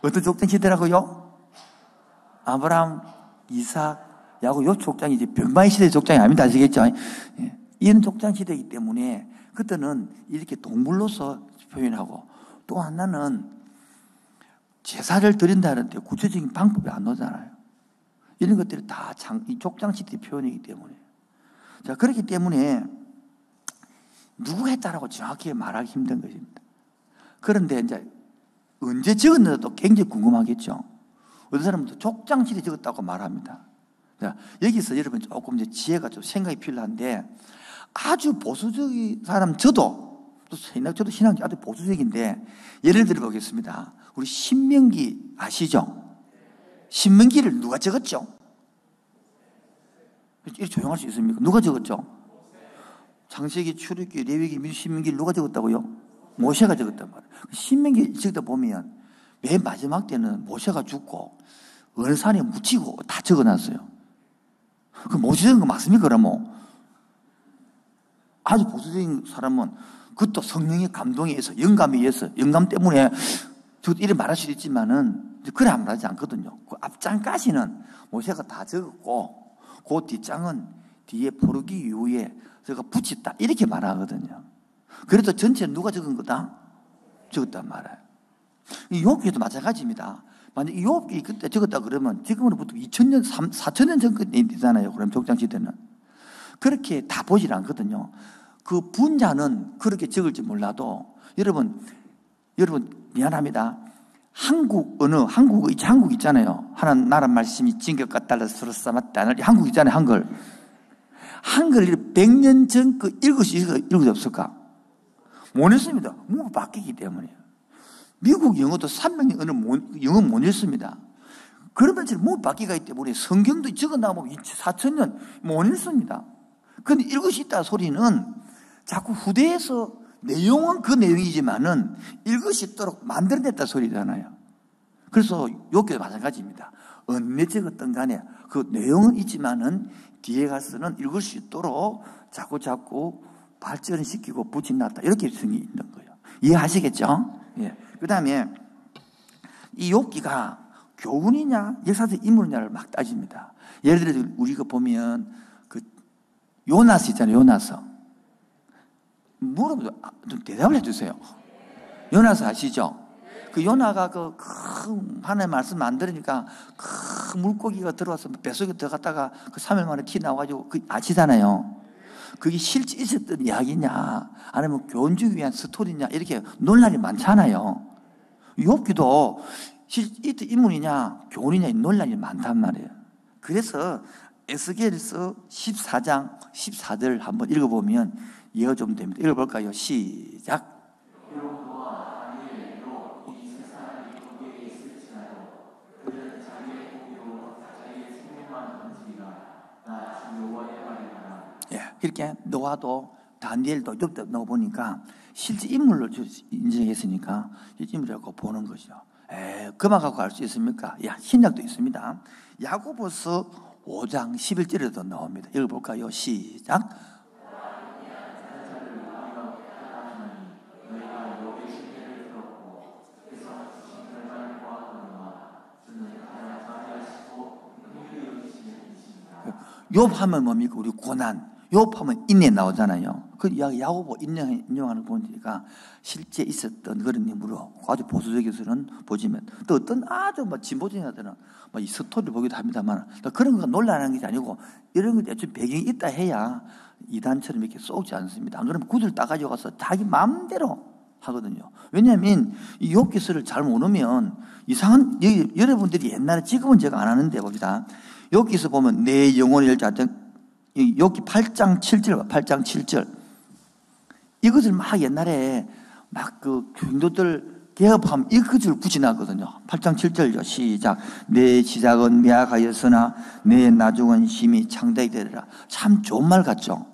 어떤 족장 시대라고요? 아브라함, 이삭, 야곱 요 족장이지 병만의 시대의 족장이 아닙니다. 아시겠죠? 이런 족장 시대이기 때문에 그때는 이렇게 동물로서 표현하고 또 하나는 제사를 드린다는데 구체적인 방법이 안 나오잖아요. 이런 것들이 다 이 족장 시대 표현이기 때문에. 자, 그렇기 때문에 누구가 했다라고 정확히 말하기 힘든 것입니다. 그런데 이제 언제 적었는지도 굉장히 궁금하겠죠. 어떤 사람은 족장 시대에 적었다고 말합니다. 자, 여기서 여러분 조금 이제 지혜가 좀 생각이 필요한데 아주 보수적인 사람 저도 신앙이 아주 보수적인데 예를 들어 보겠습니다. 우리 신명기 아시죠? 신명기를 누가 적었죠? 이렇게 조용할 수 있습니까? 누가 적었죠? 창세기, 출애굽기, 레위기, 신명기를 누가 적었다고요? 모세가 적었단 말이에요. 신명기 적다 보면 맨 마지막 때는 모세가 죽고 어느 산에 묻히고 다 적어놨어요. 그 모세 적은 거 맞습니까? 그러면 아주 보수적인 사람은 그것도 성령의 감동에 의해서 영감에 의해서 영감 때문에 저도 이렇게 말할 수도 있지만은 그래 안 말하지 않거든요. 그 앞장까지는 모세가 다 적었고 그 뒷장은 뒤에 포르기 이후에 제가 붙였다 이렇게 말하거든요. 그래도 전체는 누가 적은 거다? 적었단 말이에요. 이 욥기도 마찬가지입니다. 만약 이 욥기 그때 적었다 그러면 지금으로부터 2000년, 4000년 전이잖아요. 그럼 족장시대는. 그렇게 다 보질 않거든요. 그 분자는 그렇게 적을지 몰라도 여러분 미안합니다. 한국 있잖아요. 하나님 나라 말씀이 진격과 달라서 서로 싸맞다. 한국 있잖아요. 한글 100년 전 그 읽을 수 없을까? 못 읽습니다. 뭐 바뀌기 때문에. 미국 영어도 300년 영어 못 읽습니다. 그러면 못 바뀌기 때문에 성경도 적어나오면 4000년 못 읽습니다. 그런데 읽을 수 있다 소리는 자꾸 후대에서 내용은 그 내용이지만은 읽을 수 있도록 만들어냈다 소리잖아요. 그래서 욥기도 마찬가지입니다. 언제 적었던 간에 그 내용은 있지만은 뒤에 가서는 읽을 수 있도록 자꾸 발전시키고 붙여놨다. 이렇게 성이 있는 거예요. 이해하시겠죠? 예. 그 다음에 이 욥기가 교훈이냐 역사적 인물이냐를 막 따집니다. 예를 들어 우리가 보면 그 요나스 있잖아요. 요나스. 물어보죠. 좀 대답을 해주세요. 요나스 아시죠? 그 요나가 그 큰 하나님의 말씀 안 들으니까 큰 물고기가 들어와서 뱃속에 들어갔다가 그 3일 만에 튀 나와가지고 그 아시잖아요. 그게 실제 있었던 이야기냐 아니면 교훈 주기 위한 스토리냐 이렇게 논란이 많잖아요. 욥기도 실제 인물이냐 교훈이냐 논란이 많단 말이에요. 그래서 에스겔서 14장 14절 한번 읽어보면 이해가 좀 됩니다. 읽어볼까요? 시작. 예, 이렇게 노아도 다니엘도 욥도 넣어보니까 실제 인물로 인정했으니까 인물이라고 보는 거죠. 그만 갖고 알 수 있습니까? 신약도 있습니다. 야고보서 5장 11절에도 나옵니다. 읽어볼까요? 시작. 욥하면 뭡니까? 우리 고난. 욥하면 인내 나오잖아요. 그 야고보 인용하는 거 보니까 실제 있었던 그런 인물로 아주 보수적에서는 보지만 또 어떤 아주 진보적이들은 이 스토리를 보기도 합니다만 그런 거 논란하는 것이 아니고 이런 것에 좀 배경이 있다 해야 이단처럼 이렇게 쏘지 않습니다. 안 그러면 구두를 따가지고 가서 자기 마음대로 하거든요. 왜냐하면 이 욥기서를 잘 모르면 이상한 여러분들이 옛날에 지금은 제가 안 하는데 봅시다. 욥기서 보면 내 영혼을 열자든 욥기 8장 7절 8장 7절 이것을 막 옛날에 막 그 교인들 개업하면 이것을 굳이나거든요. 8장 7절요. 시작. 내 시작은 미약하였으나 내 나중은 심히 창대하게 되리라. 참 좋은 말 같죠.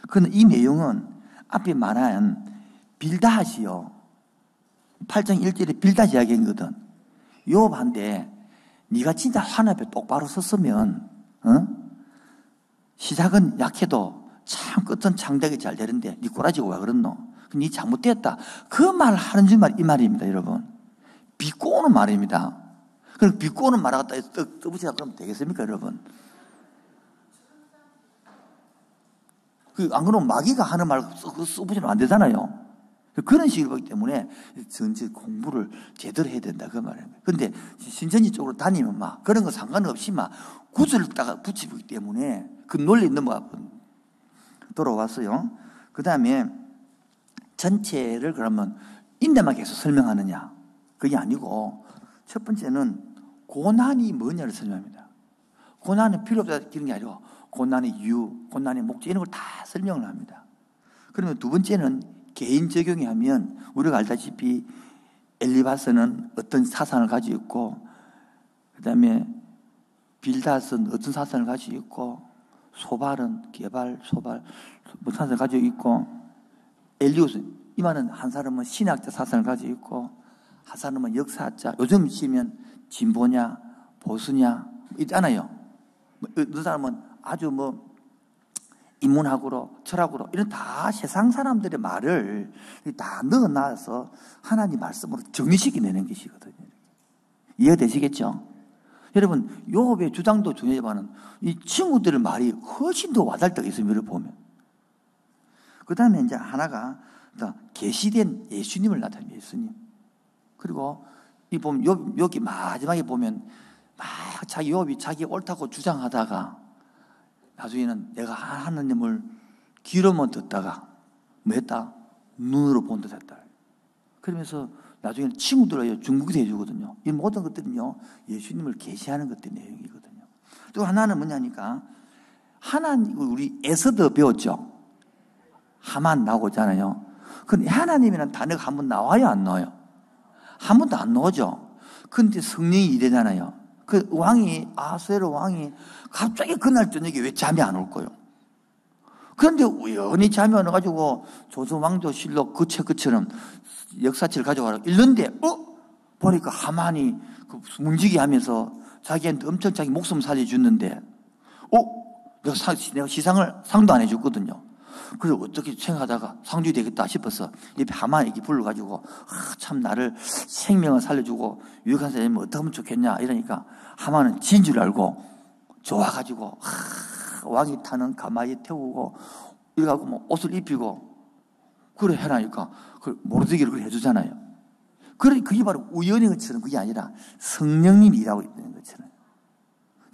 그런데 이 내용은 앞에 말한 빌닷이요. 8장 1절에 빌닷 이야기거든. 욥한테 네가 진짜 하나님 앞에 똑바로 섰으면 시작은 약해도 참 끝은 창대하게 잘 되는데 네 꼬라지고 왜 그랬노? 네 잘못됐다. 그 말 하는 줄 이 말입니다, 여러분. 비꼬는 말입니다. 그럼 비꼬는 말 갖다 떠붙이다 그러면 되겠습니까, 여러분? 안 그러면 마귀가 하는 말 써붙이면 안 되잖아요. 그런 식으로 보기 때문에 전체 공부를 제대로 해야 된다 그 말입니다. 그런데 신천지 쪽으로 다니면 막 그런 거 상관없이 막 구슬을 따가 붙이기 때문에 그 논리 넘어가 돌아왔어요. 그 다음에 전체를 그러면 인내만 계속 설명하느냐? 그게 아니고 첫 번째는 고난이 뭐냐를 설명합니다. 고난은 필요 없다 그런 게 아니고 고난의 이유, 고난의 목적 이런 걸 다 설명을 합니다. 그러면 두 번째는 개인 적용이 하면 우리가 알다시피 엘리바스는 어떤 사상을 가지고 있고 그 다음에 빌닷은 어떤 사상을 가지고 있고 소발은 소발 사상을 가지고 있고 엘리옷은 이 말은 한 사람은 신학자 사상을 가지고 있고 한 사람은 역사자 요즘 치면 진보냐 보수냐 있잖아요. 어떤 사람은 아주 인문학으로 철학으로 이런 다 세상 사람들의 말을 다 넣어놔서 하나님 말씀으로 정리시켜내는 것이거든요. 이해되시겠죠? 여러분 욥의 주장도 중요하지만 이 친구들의 말이 훨씬 더 와닿을 때가 있습니다. 보면 그 다음에 이제 하나가 계시된 예수님을 나타냅니다. 예수님. 그리고 이 보면 여기 마지막에 보면 막 욥이 자기 옳다고 주장하다가 나중에는 내가 하나님을 귀로만 듣다가 뭐 했다? 눈으로 본 듯 했다. 그러면서 나중에는 친구들을 중국이 해주거든요. 이 모든 것들은요, 예수님을 계시하는 것들 내용이거든요. 또 하나는 뭐냐니까, 하나님, 우리 에서도 배웠죠? 하만 나오잖아요. 근데 하나님이라는 단어가 한 번 나와요, 안 나와요? 한 번도 안 나오죠? 근데 성령이 이래잖아요. 그 왕이, 아수에로 왕이 갑자기 그날 저녁에 왜 잠이 안 올 거예요? 그런데 우연히 잠이 안 와가지고 조선왕조실록 그 책처럼 역사책을 가져가라고 읽는데, 보니까 하만이 그 문지기 하면서 자기한테 엄청 자기 목숨 살려줬는데, 내가 상도 안 해줬거든요. 그래서 어떻게 생각하다가 상주이 되겠다 싶어서 옆에 하만에게 불러가지고 참 나를 생명을 살려주고 유익한 사람이면 어떻게 하면 좋겠냐 이러니까 하만은 진 줄 알고 좋아가지고 왕이 타는 가마에 태우고 이래갖고 옷을 입히고 그래 해라니까 모르드기를 그래 해주잖아요. 그게 바로 우연인 것처럼 그게 아니라 성령님이 일하고 있는 것처럼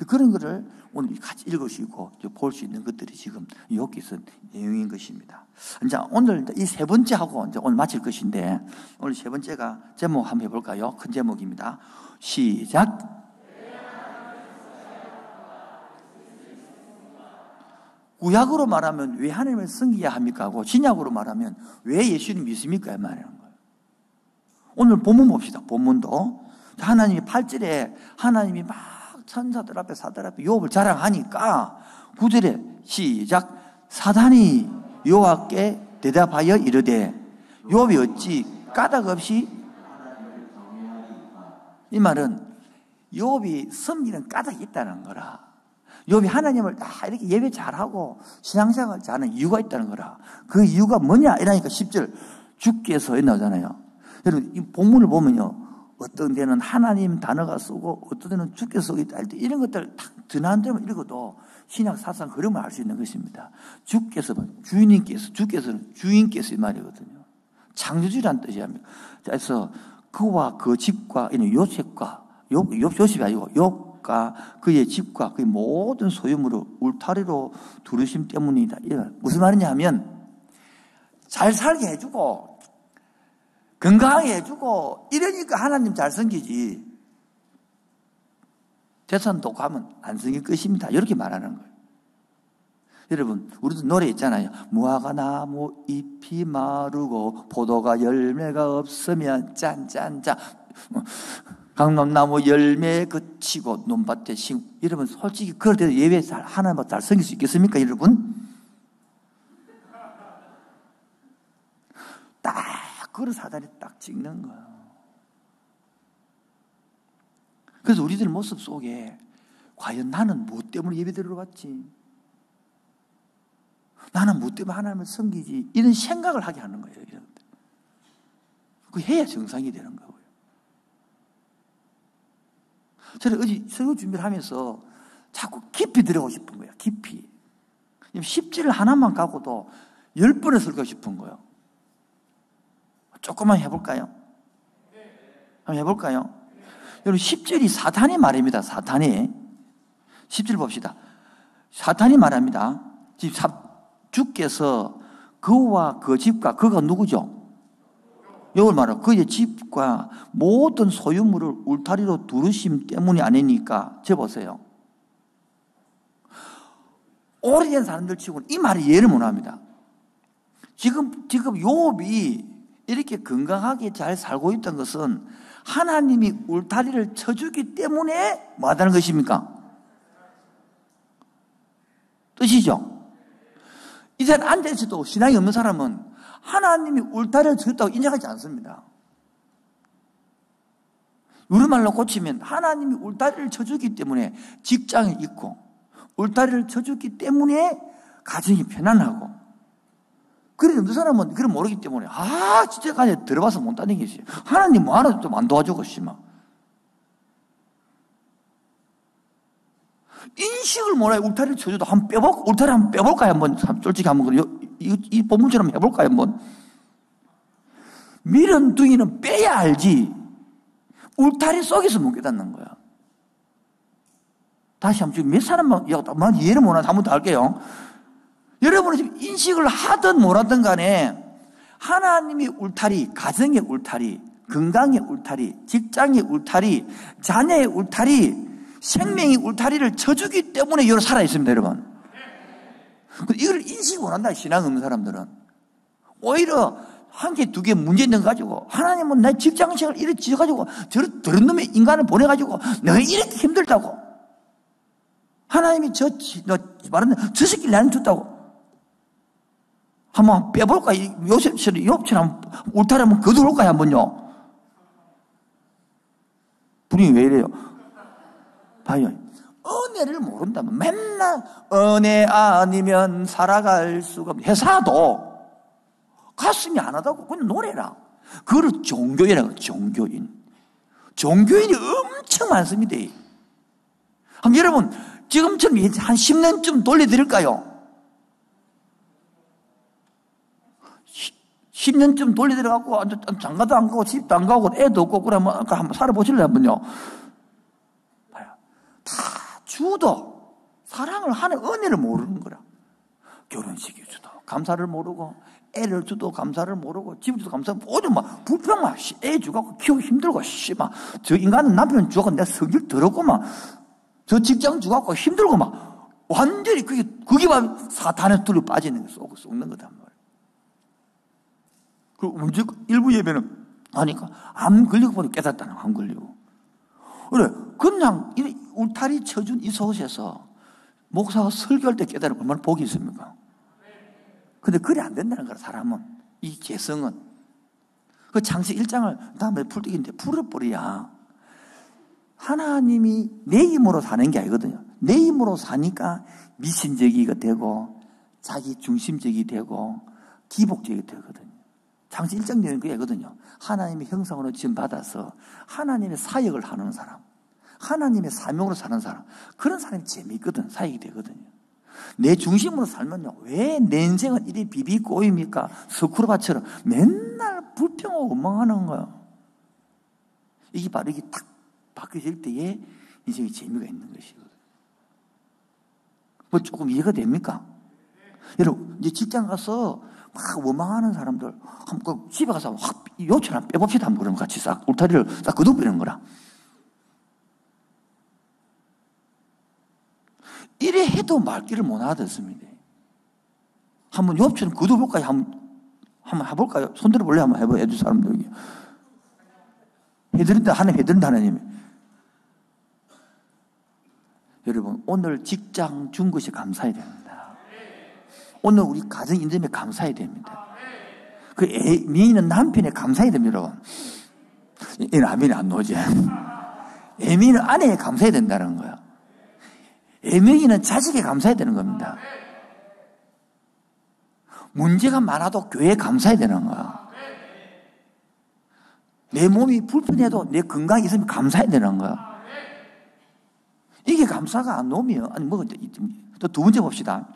그런 거를 오늘 같이 읽을 수 있고 볼 수 있는 것들이 지금 여기서 내용인 것입니다. 이제 오늘 이 세 번째 하고 이제 오늘 마칠 것인데 오늘 세 번째가 제목 한번 해볼까요? 큰 제목입니다. 시작. 구약으로 말하면 왜 하나님을 섬겨야 합니까? 하고 신약으로 말하면 왜 예수님 믿습니까? 말하는 거예요. 오늘 본문 봅시다. 본문도 하나님이 8절에 하나님이 막 천사들 앞에 사들 앞에 욥을 자랑하니까 9절에 시작. 사단이 여호와께 대답하여 이르되 욥이 어찌 까닭 없이 이 말은 욥이 섬기는 까닭이 있다는 거라. 욥이 하나님을 이렇게 예배 잘하고 신앙생활 잘하는 이유가 있다는 거라. 그 이유가 뭐냐 이러니까 10절 주께서 나오잖아요. 여러분 이 본문을 보면요, 어떤 데는 하나님 단어가 쓰고 어떤 데는 주께서 쓰고 있다, 이런 것들 딱 드나들면 읽어도 신약 사상 흐름을 알 수 있는 것입니다. 주께서, 주인님께서, 주께서는 주인께서 이 말이거든요. 창조주라는 뜻이 합니다. 그래서 그와 그 집과 요셉과 요셉이 아니고 욥과 그의 집과 그의 모든 소유물을 울타리로 두르심 때문이다. 무슨 말이냐 하면 잘 살게 해주고 건강하게 해주고 이러니까 하나님 잘 섬기지, 재산도 가면 안 섬길 것입니다. 이렇게 말하는 거예요. 여러분 우리도 노래 있잖아요. 무화과 나무 잎이 마르고 포도가 열매가 없으면 짠짠짠, 강남나무 열매 그치고 논밭에 심. 여러분 솔직히 그럴 때도 예배 잘 하나님 잘 섬길 수 있겠습니까 여러분? 딱 그걸 사단이 딱 찍는 거예요. 그래서 우리들 모습 속에 과연 나는 무엇 때문에 예배 드리러 왔지? 나는 무엇 때문에 하나님을 섬기지? 이런 생각을 하게 하는 거예요. 그 해야 정상이 되는 거고요. 저는 어제 설교 준비를 하면서 자꾸 깊이 들어가고 싶은 거예요. 깊이. 10지를 하나만 갖고도 10번을 설교하고 싶은 거예요. 조금만 해볼까요? 한번 해볼까요? 여러분 10절이 사탄의 말입니다. 사탄이. 10절 봅시다. 사탄이 말합니다. 주께서 그와 그 집과, 그가 누구죠? 이걸 말하고 그의 집과 모든 소유물을 울타리로 두르심 때문이 아니니까. 저 보세요. 오래된 사람들 치고는 이 말이 이해를 못합니다. 지금 욥이 이렇게 건강하게 잘 살고 있던 것은 하나님이 울타리를 쳐주기 때문에 뭐 하다는 것입니까? 뜻이죠? 이제 앉아있어도 신앙이 없는 사람은 하나님이 울타리를 쳤다고 인정하지 않습니다. 우리말로 고치면 하나님이 울타리를 쳐주기 때문에 직장이 있고, 울타리를 쳐주기 때문에 가정이 편안하고, 그래 없는 사람은 그걸 모르기 때문에 진짜까지 들어봐서 못 다니겠어요. 하나님 뭐 하나 좀 안 도와주고 씨마. 인식을 몰라요. 울타리를 쳐줘도 한번 빼볼까? 울타리 한번 빼볼까요? 한번 솔직히 한번 이 본문처럼 해볼까요? 한번. 미련둥이는 빼야 알지. 울타리 속에서 못 깨닫는 거야. 다시 한번 지금 몇 사람만 이해를 못하나 한번 더 할게요. 여러분은 지금 인식을 하든 뭐라든 간에 하나님의 울타리, 가정의 울타리, 건강의 울타리, 직장의 울타리, 자녀의 울타리, 생명의 울타리를 쳐주기 때문에 여기 살아있습니다, 여러분. 이걸 인식을 못한다, 신앙 없는 사람들은. 오히려 한 개, 두 개 문제 있는 거 가지고, 하나님은 내 직장생활을 이렇게 지어가지고, 저런 더러운 놈의 인간을 보내가지고, 내가 이렇게 힘들다고. 하나님이 말하는 저 새끼를 나한테 줬다고. 한번 빼볼까? 욥처럼 울타리 한번 거두올까요? 한번요. 분위기 왜 이래요? 봐요. 은혜를 모른다면 맨날 은혜 아니면 살아갈 수가 없는 회사도 가슴이 안 하다고 그냥 노래라. 그걸 종교인이라고. 종교인이 엄청 많습니다. 그럼 여러분 지금처럼 한 10년쯤 돌려드릴까요? 10년쯤 돌려드려갖고 장가도 안 가고 집도 안 가고 애도 없고 그러면 한번 살아보실래요? 한번요. 봐요. 다 주도 사랑을 하는 은혜를 모르는 거라. 결혼식이 주도 감사를 모르고, 애를 주도 감사를 모르고, 집을 주도 감사를 모르고, 오히려 막 불평만, 애 주고 키우기 힘들고, 저 인간은 남편 주고 내가 성질 더럽고 저 직장 주고 힘들고 완전히 그게 바로 사탄의 둘로 빠지는 게 속는 거단 말이에요. 그 문제 일부 예배는 하니까 암 걸리고 보니 깨닫다는 암 걸리고. 그래 그냥 이 울타리 쳐준 이 속에서 목사가 설교할 때 깨달으면 얼마나 복이 있습니까? 근데 그래 안 된다는 거야. 사람은 이 개성은 그 창세기 1장을 다음에 풀떼기인데 풀어버려야 하나님이 내 힘으로 사는 게 아니거든요. 내 힘으로 사니까 미신적이가 되고 자기 중심적이 되고 기복적이 되거든요. 창세 1장 내용이 그거거든요. 하나님의 형상으로 지금 받아서 하나님의 사역을 하는 사람, 하나님의 사명으로 사는 사람, 그런 사람이 재미있거든. 사역이 되거든요. 내 중심으로 살면요, 왜 내 인생은 이리 비비꼬입니까? 서쿠르바처럼 맨날 불평하고 원망하는 거예요. 이게 바로 이게 딱 바뀌어질 때에 인생에 재미가 있는 것이거든요. 뭐 조금 이해가 됩니까? 여러분, 이제 직장 가서 막 원망하는 사람들, 한번 집에 가서 확 요철 한번 빼봅시다. 한번 그러면 같이 싹 울타리를 싹 걷어버리는 거라. 이래 해도 말귀를 못 알아듣습니다. 한번 요철 걷어볼까요? 한번 해볼까요? 손들어 볼래? 한번 해봐요. 애들 사람들. 해드린다, 하나님 해드린다, 하나님. 여러분, 오늘 직장 준 것이 감사해야 됩니다. 오늘 우리 가정 인점에 감사해야 됩니다. 그 애미는 남편에 감사해야 됩니다, 여러분. 이 라면이 안 나오지. 애미는 아내에 감사해야 된다는 거야. 애명이는 자식에 감사해야 되는 겁니다. 문제가 많아도 교회에 감사해야 되는 거야. 내 몸이 불편해도 내 건강이 있으면 감사해야 되는 거야. 이게 감사가 안 오면, 아니, 또 두 번째 봅시다.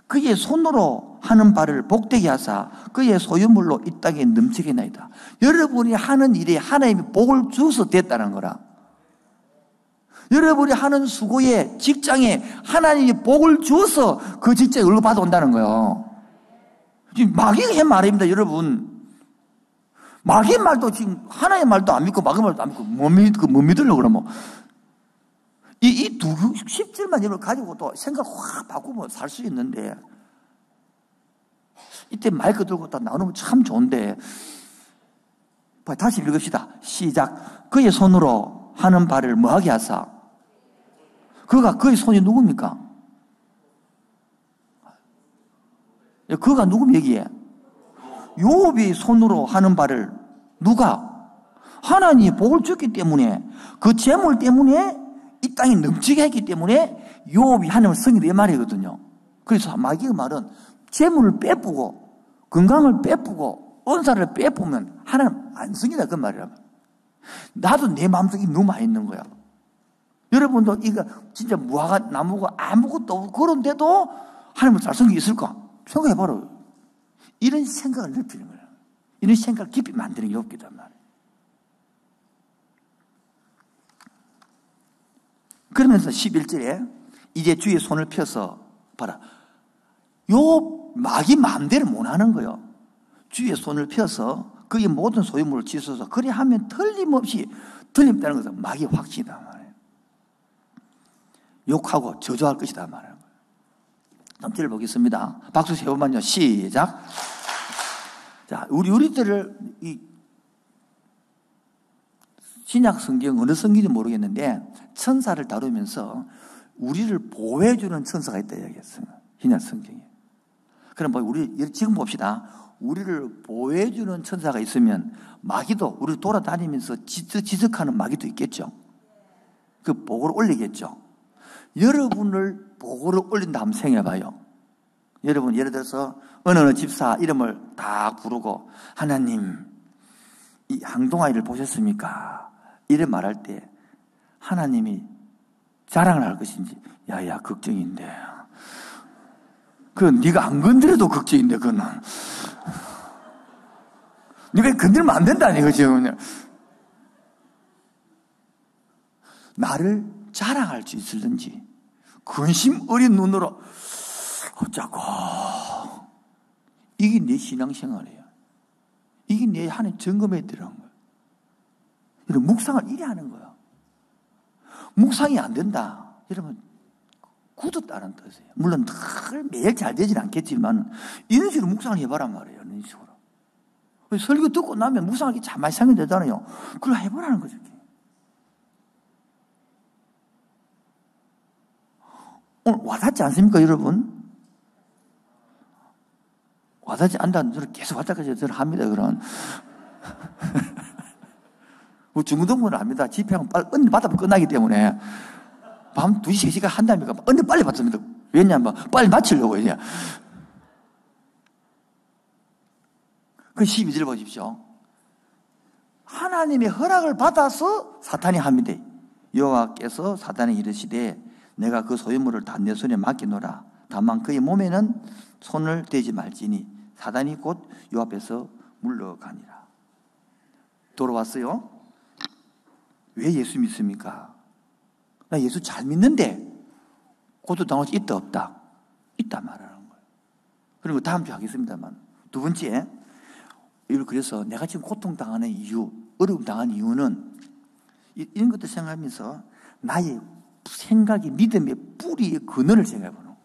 그의 손으로 하는 바를 복되게 하사 그의 소유물로 이 땅에 넘치게 나이다. 여러분이 하는 일에 하나님이 복을 주어서 됐다는 거라. 여러분이 하는 수고에 직장에 하나님이 복을 주어서 그 직장에 연락 받아온다는 거예요. 지금 마귀의 한 말입니다, 여러분. 마귀의 말도 지금 하나의 말도 안 믿고 마귀의 말도 안 믿고 못 믿으려고 그러면 이 두 10절만 여러분 가지고 또 생각 확 바꾸면 살 수 있는데 이때 마이크 들고 딱 나오면 참 좋은데 다시 읽읍시다. 시작. 그의 손으로 하는 바를 뭐하게 하사? 그의 손이 누굽니까? 그가 누굽니까 여기에? 요업이 손으로 하는 바를 누가? 하나님이 복을 줬기 때문에 그 재물 때문에 이 땅에 넘치게 했기 때문에 요업이 하나님을 성이 내 말이거든요. 그래서 마귀의 말은 재물을 빼쁘고 건강을 빼쁘고 은사를 빼쁘면 하나님 안 성이다 그 말이라고. 나도 내 마음속에 너무 많이 있는 거야. 여러분도 이거 진짜 무화과 나무가 아무것도 없고 그런데도 하나님은 잘 성이 있을까? 생각해봐라. 이런 생각을 넓히는 거야. 이런 생각을 깊이 만드는 게 없기도 말이야. 그러면서 11절에 이제 주의 손을 펴서 봐라. 요 마귀 마음대로 못 하는 거예요. 주의 손을 펴서 그의 모든 소유물을 지어서 그래 하면 틀림없이 틀림없다는 것은 마귀 확신이다 말이에요. 욕하고 저주할 것이다 말이에요. 다음 절을 보겠습니다. 박수 세 번만요. 시작. 자, 우리들을 이 신약 성경 어느 성경인지 모르겠는데 천사를 다루면서 우리를 보호해주는 천사가 있다 이야기했어요. 신약 성경에. 그럼 우리 지금 봅시다. 우리를 보호해주는 천사가 있으면 마귀도 우리를 돌아다니면서 지적하는 마귀도 있겠죠. 그 보고를 올리겠죠. 여러분을 보고를 올린다 한번 생각해봐요. 여러분 예를 들어서 어느 집사 이름을 다 부르고 하나님 이 항동아이를 보셨습니까? 이래 말할 때 하나님이 자랑을 할 것인지 야야 걱정인데 그건 네가 안 건드려도 걱정인데 그거는 네가 건드리면 안 된다니 이거지. 나를 자랑할 수 있을는지 근심 어린 눈으로 어쩌고 이게 내 신앙생활이에요. 이게 내 하나님 점검에 들어간 거예요. 여러분 묵상을 이래 하는 거예요. 묵상이 안 된다. 여러분 굳었다는 뜻이에요. 물론 매일 잘 되지는 않겠지만 이런 식으로 묵상을 해봐란 말이에요. 이런 식으로. 설교 듣고 나면 묵상하기 참 많이 생각이 되잖아요. 그걸 해보라는 거죠. 오늘 와닿지 않습니까, 여러분? 와닿지 않다는 소리 계속 와닿까지 저는 합니다, 그런. 중고등부는 압니다. 집회하면 빨리 은혜 받으면 끝나기 때문에 밤 2시, 3시간 한다니까 은혜 빨리 받습니다. 왜냐하면 빨리 마치려고 이제. 그 12절 보십시오. 하나님의 허락을 받아서 사탄이 합니다. 여호와께서 사탄에 이르시되 내가 그 소유물을 다 내 손에 맡기노라. 다만 그의 몸에는 손을 대지 말지니 사탄이 곧 요 앞에서 물러가니라. 돌아왔어요. 왜 예수 믿습니까? 나 예수 잘 믿는데 고통당할 수 있다 없다? 있다 말하는 거예요. 그리고 다음 주에 하겠습니다만, 두 번째, 그래서 내가 지금 고통당하는 이유, 어려움 당하는 이유는 이런 것도 생각하면서 나의 생각이 믿음의 뿌리의 근원을 생각해 보는 거예요.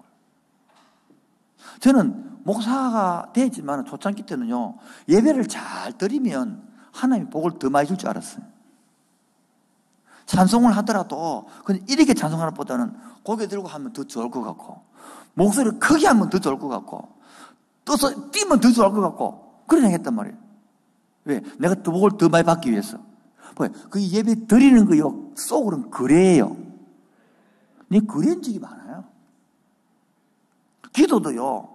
저는 목사가 되지만 초창기 때는요, 예배를 잘 드리면 하나님이 복을 더 많이 줄 줄 알았어요. 찬송을 하더라도 그냥 이렇게 찬송하는 것보다는 고개 들고 하면 더 좋을 것 같고, 목소리를 크게 하면 더 좋을 것 같고, 떠서 뛰면 더 좋을 것 같고, 그런 생각 했단 말이에요. 왜? 내가 더 복을 더 많이 받기 위해서. 그 예배 드리는 거요, 속으로는 그래요. 네, 그런 적이 많아요. 기도도요,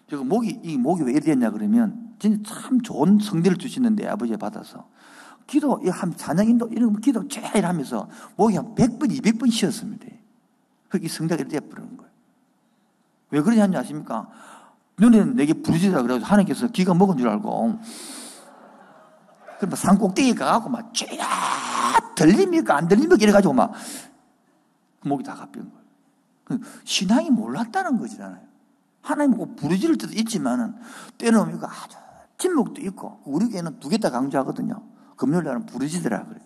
제가 이 목이 왜 이래 됐냐 그러면, 진짜 참 좋은 성대를 주시는데, 아버지가 받아서. 기도, 한 4년인도 이런 기도 제일 하면서 목이 한 100번, 200번 쉬었습니다. 그게 성대가 이렇게 돼버리는 거예요. 왜 그러냐 아십니까? 너는 내게 부르짖으라 그래서 하나님께서 기가 먹은 줄 알고, 그럼 산 꼭대기에 가갖고 막, 쥐야! 들립니까? 안 들립니까? 이래가지고 막, 목이 다 가쁜 거예요. 신앙이 몰랐다는 거잖아요. 하나님 꼭 부르짖을 때도 있지만은, 때는 오니까 아주 침묵도 있고, 우리 교회는 2개 다 강조하거든요. 금요일 날은 부르짖으라 그래요.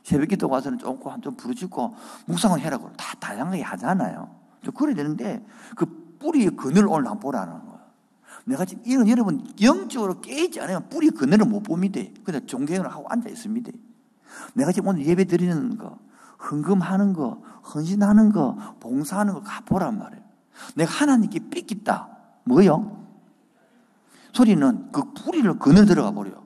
새벽 기도 와서는 좀 부르짖고, 묵상을 해라 그래요. 다 다양하게 하잖아요. 좀 그래야 되는데, 그 뿌리의 그늘을 오늘 한번 보라는 거예요. 내가 지금 이런 여러분 영적으로 깨있지 않으면 뿌리 그늘을 못 봅니다. 그냥 존경을 하고 앉아 있습니다. 내가 지금 오늘 예배 드리는 거, 헌금하는 거, 헌신하는 거, 봉사하는 거 가보란 말이에요. 내가 하나님께 뺏겼다. 뭐요? 소리는 그 뿌리를 그늘 들어가 버려요.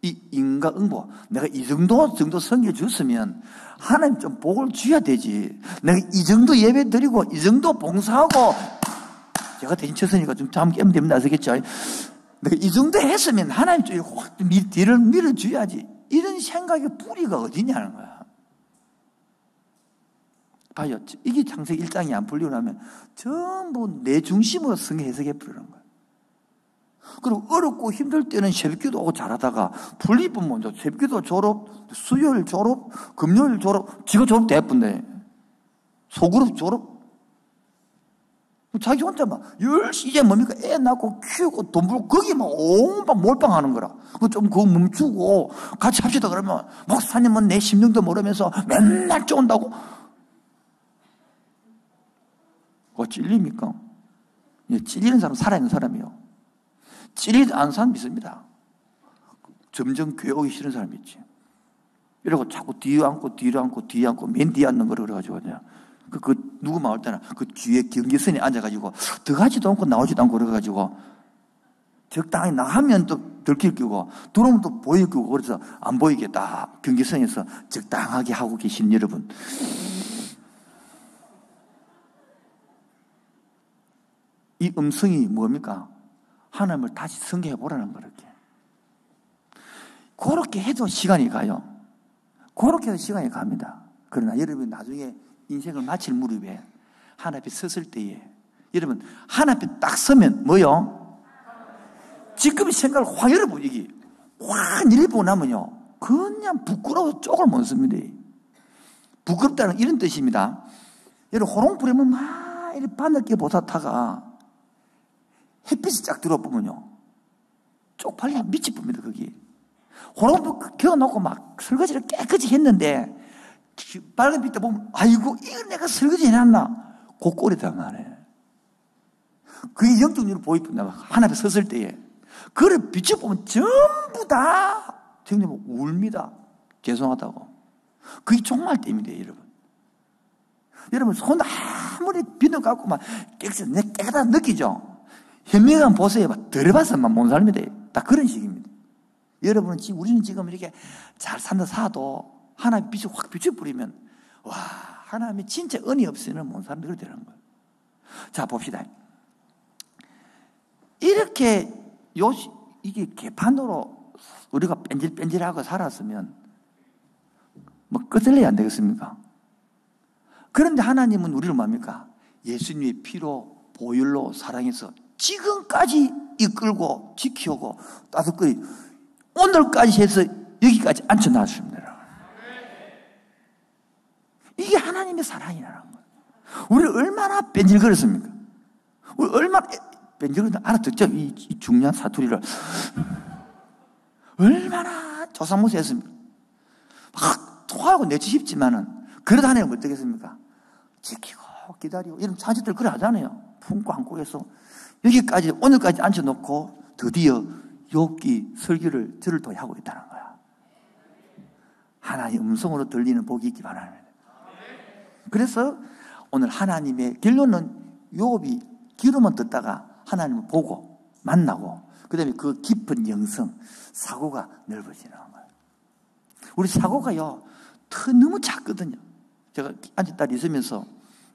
이 인과응보. 내가 이 정도 섬겨줬으면 하나님 좀 복을 줘야 되지. 내가 이 정도 예배 드리고 이 정도 봉사하고, 제가 대신 쳤으니까 좀 잠 깨면 됩니다. 아시겠죠? 내가 이 정도 했으면 하나님 쪽에 확 뒤를 밀어줘야지. 이런 생각의 뿌리가 어디냐는 거야. 봐요. 이게 창세기 1장이 안 풀리고 나면 전부 내 중심으로 성경 해석해 버리는 거야. 그리고 어렵고 힘들 때는 새벽기도 오고 잘하다가 풀리면 먼저 새벽기도 졸업, 수요일 졸업, 금요일 졸업, 지가 졸업 대뿐데 소그룹 졸업. 자기 혼자 막 열심히 이제 뭡니까? 애 낳고 키우고 돈 벌고 거기 막 온갖 몰빵하는 거라. 좀 그거 멈추고 같이 합시다 그러면 목사님은 내 심령도 모르면서 맨날 쫓는다고. 그거 찔립니까? 찔리는 사람 살아있는 사람이요. 찔리지 않은 사람 있습니다. 점점 교회 오기 싫은 사람이 있지. 이러고 자꾸 뒤에 앉고 맨 뒤에 앉는 거라 그래가지고 그냥. 누구 나올 때는 그 뒤에 경계선에 앉아가지고 들어가지도 않고 나오지도 않고 그래가지고 적당히 나가면 또 들킬 끼고 들어오면 또 보일 끼고 그래서 안 보이게 딱 경계선에서 적당하게 하고 계신 여러분. 이 음성이 뭡니까? 하나님을 다시 성경해 보라는 거예요. 그렇게 해도 시간이 가요. 그렇게 해도 시간이 갑니다. 그러나 여러분 나중에 인생을 마칠 무렵에 하나님 앞에 섰을 때에 여러분 하나님 앞에 딱 서면 뭐요? 지금 생각을 확 열어보고 이게 확 열어보고 나면요 그냥 부끄러워서 쪽을 못 씁니다. 부끄럽다는 이런 뜻입니다. 여러분 호롱불에면 막 이렇게 바늘게 보사타가 햇빛이 쫙 들어보면요 쪽팔리면 밑이 봅니다. 거기 호롱불 겨워놓고 막 설거지를 깨끗이 했는데 빨간 빛 보면 아이고 이거 내가 설거지 해놨나 그 꼴이다 말이에요. 그게 영적으로 보이는데 하나님 앞에 섰을 때에 그를 비춰보면 전부 다 정말 울입니다. 죄송하다고. 그게 종말 때입니다. 여러분 손 아무리 비누 갖고 막 깨끗하다 느끼죠. 현명한 보세요. 들어봐서만 못 살면 돼. 다 그런 식입니다. 여러분은 지금, 우리는 지금 이렇게 잘 산다 사도 하나님의 빛을 확 비춰버리면, 와, 하나님이 진짜 은혜 없이는 못 사는 그렇게 되는 거예요. 자, 봅시다. 이렇게 이게 개판으로 우리가 뺀질뺀질하고 살았으면 뭐 끝을내야 안 되겠습니까? 그런데 하나님은 우리를 뭡니까? 예수님의 피로 보혈로 사랑해서 지금까지 이끌고 지키고 따뜻하게 오늘까지 해서 여기까지 앉혀놨습니다. 이게 하나님의 사랑이라는 거예요. 우리 얼마나 뺀질거렸습니까? 우리 얼마나 뺀질거렸나 알아듣죠? 이 중요한 사투리를 얼마나 조상모세했습니까? 막 통하고 내치 싶지만은 그러다 하나님 어떻겠습니까? 지키고 기다리고 이런 자식들 그래 하잖아요. 품고 안고 해서 여기까지 오늘까지 앉혀놓고 드디어 욥기 설교를 저를 통해 하고 있다는 거야. 하나님의 음성으로 들리는 복이 있기 바랍니다. 그래서 오늘 하나님의 결론은 욥이 귀로만 듣다가 하나님을 보고 만나고 그 다음에 그 깊은 영성 사고가 넓어지는 거예요. 우리 사고가요 너무 작거든요. 제가 앉았다 있으면서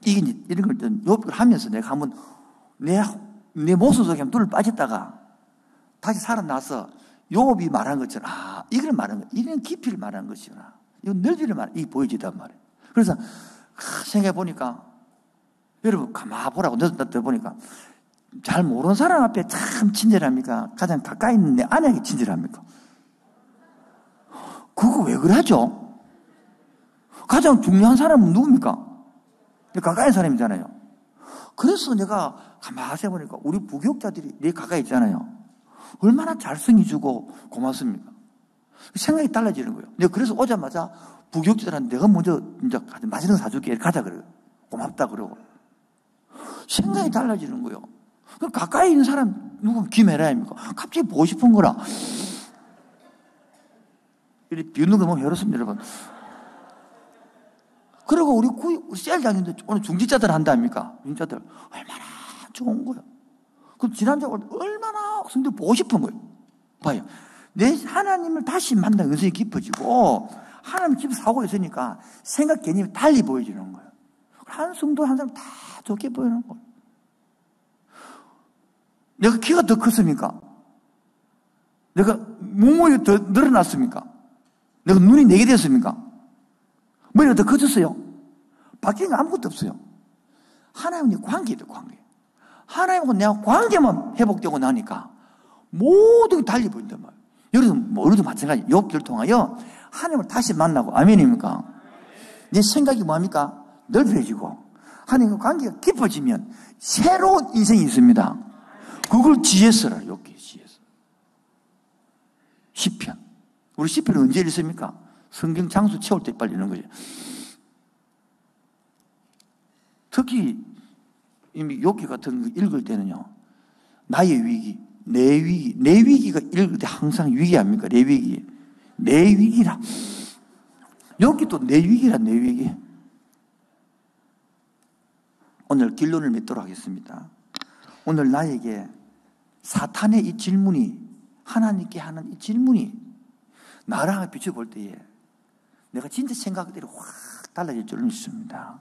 이런 걸 욥을 하면서 내가 한번 내 모습 속에 눈을 빠졌다가 다시 살아나서 욥이 말한 것처럼 이걸 말한 거, 이런 깊이를 말한 것이구나. 이건 넓이를 이게 보여지단 말이에요. 그래서 생각해 보니까 여러분 가만 보라고 너 보니까 잘 모르는 사람 앞에 참 친절합니까? 가장 가까이 있는 내 아내에게 친절합니까? 그거 왜 그러죠? 가장 중요한 사람은 누굽니까? 가까이 있는 사람이잖아요. 그래서 내가 가만히 해보니까 우리 부교육자들이 내 가까이 있잖아요. 얼마나 잘생겨주고 고맙습니까? 생각이 달라지는 거예요. 내가 그래서 오자마자 부교육자들한테 내가 먼저 이제 맛있는 거 사줄게. 가자 그래요. 고맙다 그러고. 생각이 달라지는 거예요. 그럼 가까이 있는 사람 누구 김혜라입니까? 갑자기 보고 싶은 거라. 이렇게 비웃는 거 보면 해롭습니다, 여러분. 그리고 우리 셀장님도 오늘 중직자들 한다입니까? 중직자들 얼마나 좋은 거예요. 그럼 지난주에 얼마나 성도 보고 싶은 거예요. 봐요. 내 하나님을 다시 만나는 은성이 깊어지고 하나님 집 사고 있으니까 생각 개념이 달리 보여지는 거예요. 한 성도 한 사람 다 좋게 보이는 거예요. 내가 키가 더 컸습니까? 내가 몸무게가 더 늘어났습니까? 내가 눈이 4개 됐습니까? 머리가 더 커졌어요? 바뀐 거 아무것도 없어요. 하나님의 관계도 관계. 하나님하고 내가 관계만 회복되고 나니까 모든 게 달리 보인단 말이에요. 우리도 마찬가지. 욥기를 통하여 하나님을 다시 만나고, 아멘입니까? 내 생각이 뭐합니까? 넓어지고, 하나님과 관계가 깊어지면 새로운 인생이 있습니다. 그걸 지혜서라, 욥기 지혜서. 시편. 우리 시편은 언제 읽습니까? 성경 장수 채울 때 빨리 읽는 거죠. 특히 이미 욥기 같은 거 읽을 때는요, 나의 위기, 내 위기가 읽을 때 항상 위기 아닙니까? 내 위기라. 욥기도 내 위기라, 내 위기. 오늘 결론을 맺도록 하겠습니다. 오늘 나에게 사탄의 이 질문이, 하나님께 하는 이 질문이 나를 비춰볼 때에 내가 진짜 생각들이 확 달라질 줄은 믿습니다.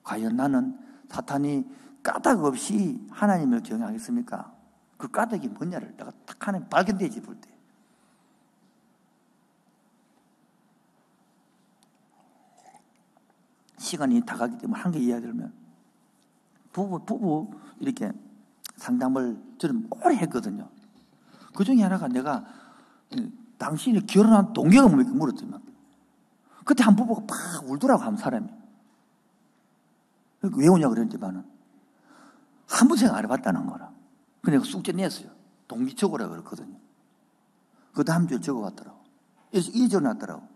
과연 나는 사탄이 까닭 없이 하나님을 경외하겠습니까? 그 까닭이 뭐냐를 내가 딱 하나님 발견되지 볼 때. 시간이 다 가기 때문에 한 개 이야기하면 부부 이렇게 상담을 저는 오래 했거든요. 그 중에 하나가 내가 당신이 결혼한 동기가 뭡니까? 물었더만. 그때 한 부부가 팍 울더라고, 한 사람이. 왜 우냐고 그랬더니만은 한 번 생각 안 해봤다는 거라. 근데 내가 쑥 냈어요. 동기 적으라 그랬거든요. 그 다음 주에 적어왔더라고. 이 적어놨더라고.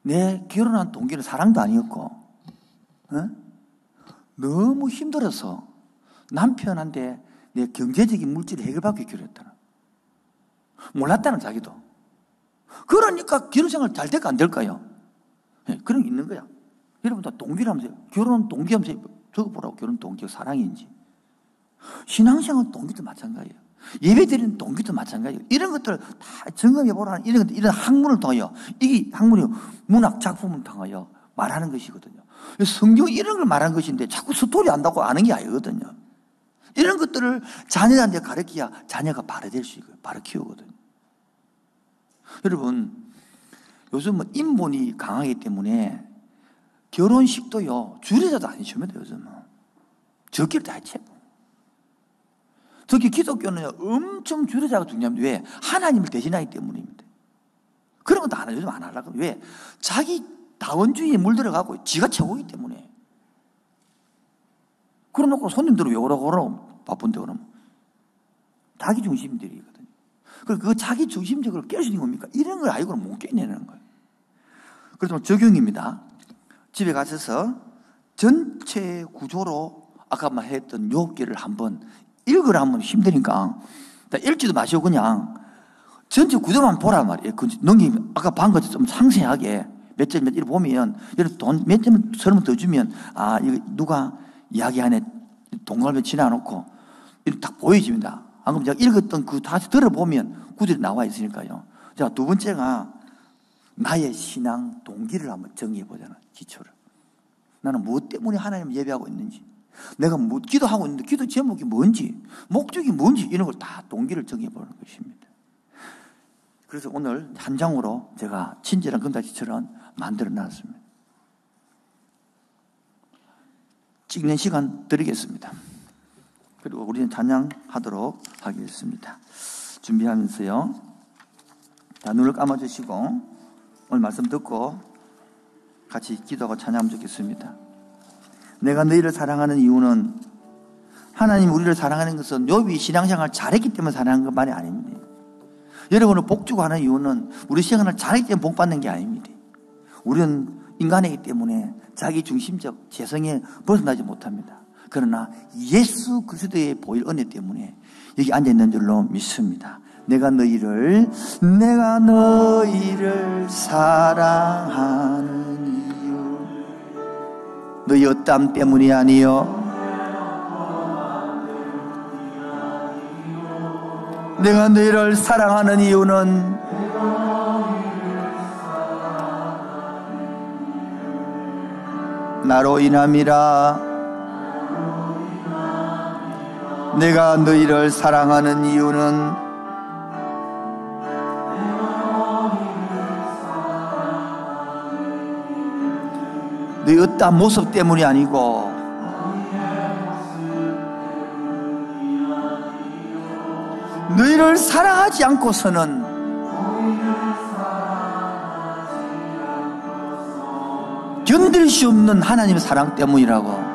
내 결혼한 동기는 사랑도 아니었고, 너무 힘들어서 남편한테 내 경제적인 물질을 해결받기 결혼했다는. 몰랐다는 자기도. 그러니까 결혼생활 잘 될까 안 될까요? 네, 그런 게 있는 거야. 여러분도 동기라면서요. 결혼 동기하면서 적어보라고. 결혼 동기가 사랑인지. 신앙생활 동기도 마찬가지예요. 예배 드리는 동기도 마찬가지예요. 이런 것들을 다 점검해보라는 이런 학문을 통하여, 이게 학문이 문학 작품을 통하여 말하는 것이거든요. 성경이 이런 걸 말한 것인데 자꾸 스토리 안다고 아는 게 아니거든요. 이런 것들을 자녀한테 가르쳐야 자녀가 바로 될 수 있고 바로 키우거든요. 여러분, 요즘은 인본이 강하기 때문에 결혼식도요, 주례자도 안 해줍니다, 요즘은. 적기를 다 해쳐. 특히 기독교는 엄청 주례자가 중요합니다. 왜? 하나님을 대신하기 때문입니다. 그런 것도 안 요즘 안 하려고. 왜? 자기 다원주의에 물들어가고 지가 최고이기 때문에. 그러놓고 손님들은 왜 오라고 바쁜데 그러면. 자기 중심들이거든요. 그 자기 중심적으로 깰 수 있는 겁니까? 이런 걸 알고는 못 깨내는 거예요. 그래서 적용입니다. 집에 가셔서 전체 구조로 아까 말했던 욥기를 한번 읽으라면 힘드니까 읽지도 마시고 그냥 전체 구조만 보란 말이에요. 넘기면 아까 방금 좀 상세하게 몇 절 몇 절 보면 돈 몇 점 서른 더 주면 아 이거 누가 이야기 안에 동갈배 지나놓고 이렇게 딱 보여집니다. 안 그러면 제가 읽었던 그 다시 들어보면 구절이 나와 있으니까요. 자, 두 번째가 나의 신앙 동기를 한번 정리해 보자는 기초를. 나는 무엇 때문에 하나님을 예배하고 있는지, 내가 뭐 기도하고 있는데 기도 제목이 뭔지, 목적이 뭔지 이런 걸 다 동기를 정해 보는 것입니다. 그래서 오늘 한 장으로 제가 친절한 금다지처럼 만들어 놨습니다. 찍는 시간 드리겠습니다. 그리고 우리는 찬양하도록 하겠습니다. 준비하면서요. 자, 눈을 감아주시고 오늘 말씀 듣고 같이 기도하고 찬양하면 좋겠습니다. 내가 너희를 사랑하는 이유는 하나님 우리를 사랑하는 것은 욥이 신앙생활 잘했기 때문에 사랑하는 것만이 아닙니다. 여러분을 복 주고 하는 이유는 우리 신앙을 잘했기 때문에 복 받는 게 아닙니다. 우리는 인간이기 때문에 자기 중심적 재성에 벗어나지 못합니다. 그러나 예수 그리스도의 보일 은혜 때문에 여기 앉아있는 줄로 믿습니다. 내가 너희를 사랑하는 이유 너희 어땀 때문이 아니요 내가 너희를 사랑하는 이유는 나로 인함이라. 내가 너희를 사랑하는 이유는 너희 어떠한 모습 때문이 아니고 너희를 사랑하지 않고서는 견딜 수 없는 하나님의 사랑 때문이라고.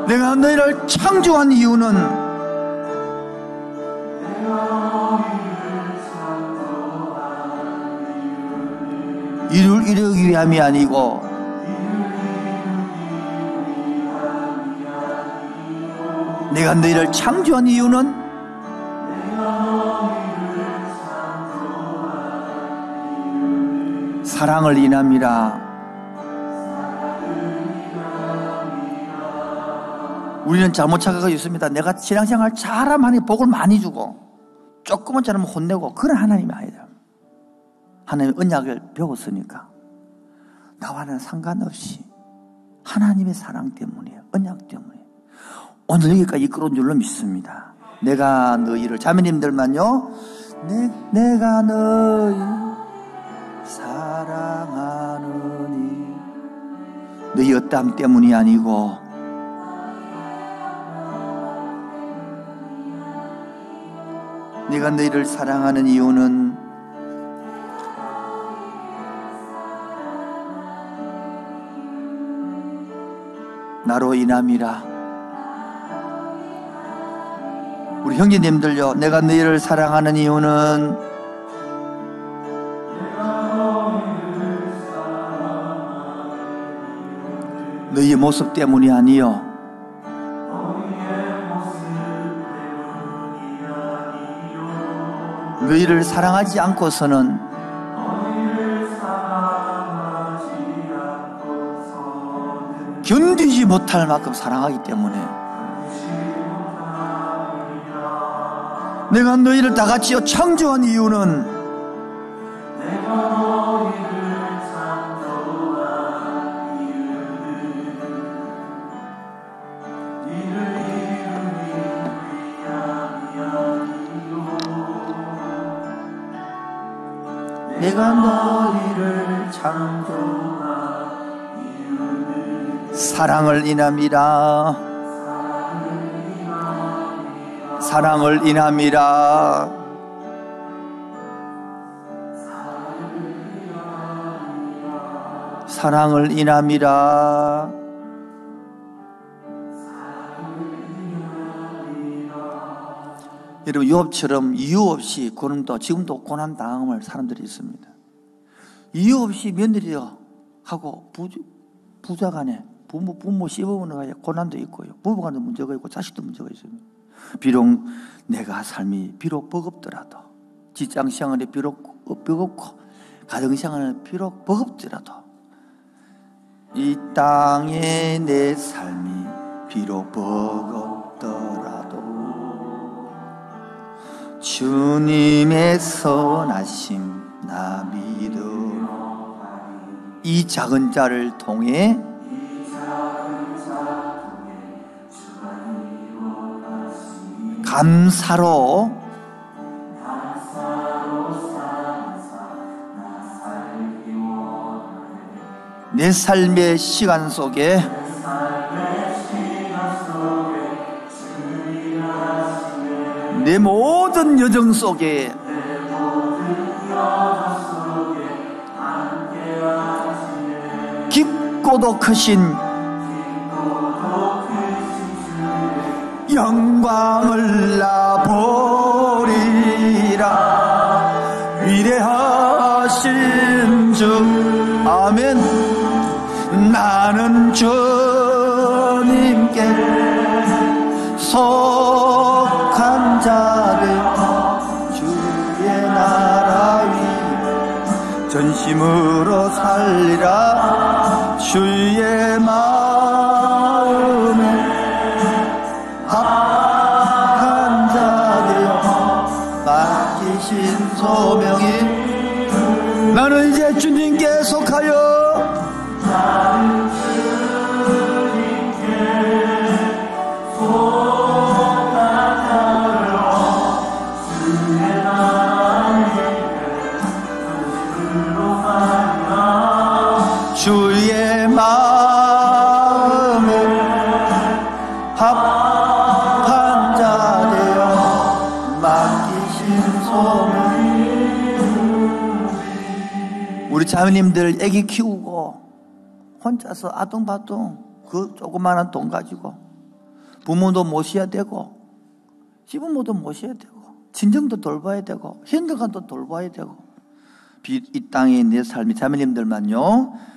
내가 너희를 창조한 이유는 이를 이루기 위함이 아니고 내가 너희를 창조한 이유는 사랑을 인함이라. 우리는 잘못 착각하고 있습니다. 내가 신앙생활 잘하면 하나님 복을 많이 주고 조금만 잘하면 혼내고 그런 하나님이 아니다. 하나님의 언약을 배웠으니까 나와는 상관없이 하나님의 사랑 때문이에요. 언약 때문에 오늘 여기까지 이끌어온 줄로 믿습니다. 내가 너희를 자매님들만요 내가 너희 사랑하느니 너희 어땀 때문이 아니고 내가 너희를 사랑하는 이유는 나로 인함이라. 우리 형제님들요, 내가 너희를 사랑하는 이유는 너희의 모습 때문이 아니요 너희를 사랑하지 않고서는 견디지 못할 만큼 사랑하기 때문에 내가 너희를 다 같이요 창조한 이유는 내가 너희를 창조한 이유는 사랑을 인함이라. 사랑을 인함이라. 사랑을 인함이라. 여러분 욥처럼 이유 없이 지금도 고난 당할 사람들이 있습니다. 이유 없이 며느리하고 부자간에 부모 시부모간에 고난도 있고요. 부부간도 문제가 있고 자식도 문제가 있습니다. 비록 내가 삶이 비록 버겁더라도, 직장생활이 비록 버겁고 가정생활이 비록 버겁더라도, 이 땅에 내 삶이 비록 버겁더라도 주님의 선하심 나 믿으러 이 작은 자를 통해 감사로 내 삶의 시간 속에 내 모든 여정 속에 깊고도 크신 영광을 나 보리라. 위대하신 주 아멘. 나는 주님께 속한 자들 주의 나라 위 전심으로 살리라. 주의 마음에 합한 자들 맡기신 소명이 나는 이제 주님께 속하여 주의 마음에 합한 자 되어 맡기신 소명. 우리 자매님들 애기 키우고 혼자서 아둥바둥 그 조그마한 돈 가지고 부모도 모셔야 되고 시부모도 모셔야 되고 친정도 돌봐야 되고 현대관도 돌봐야 되고 이 땅에 내 삶이 자매님들만요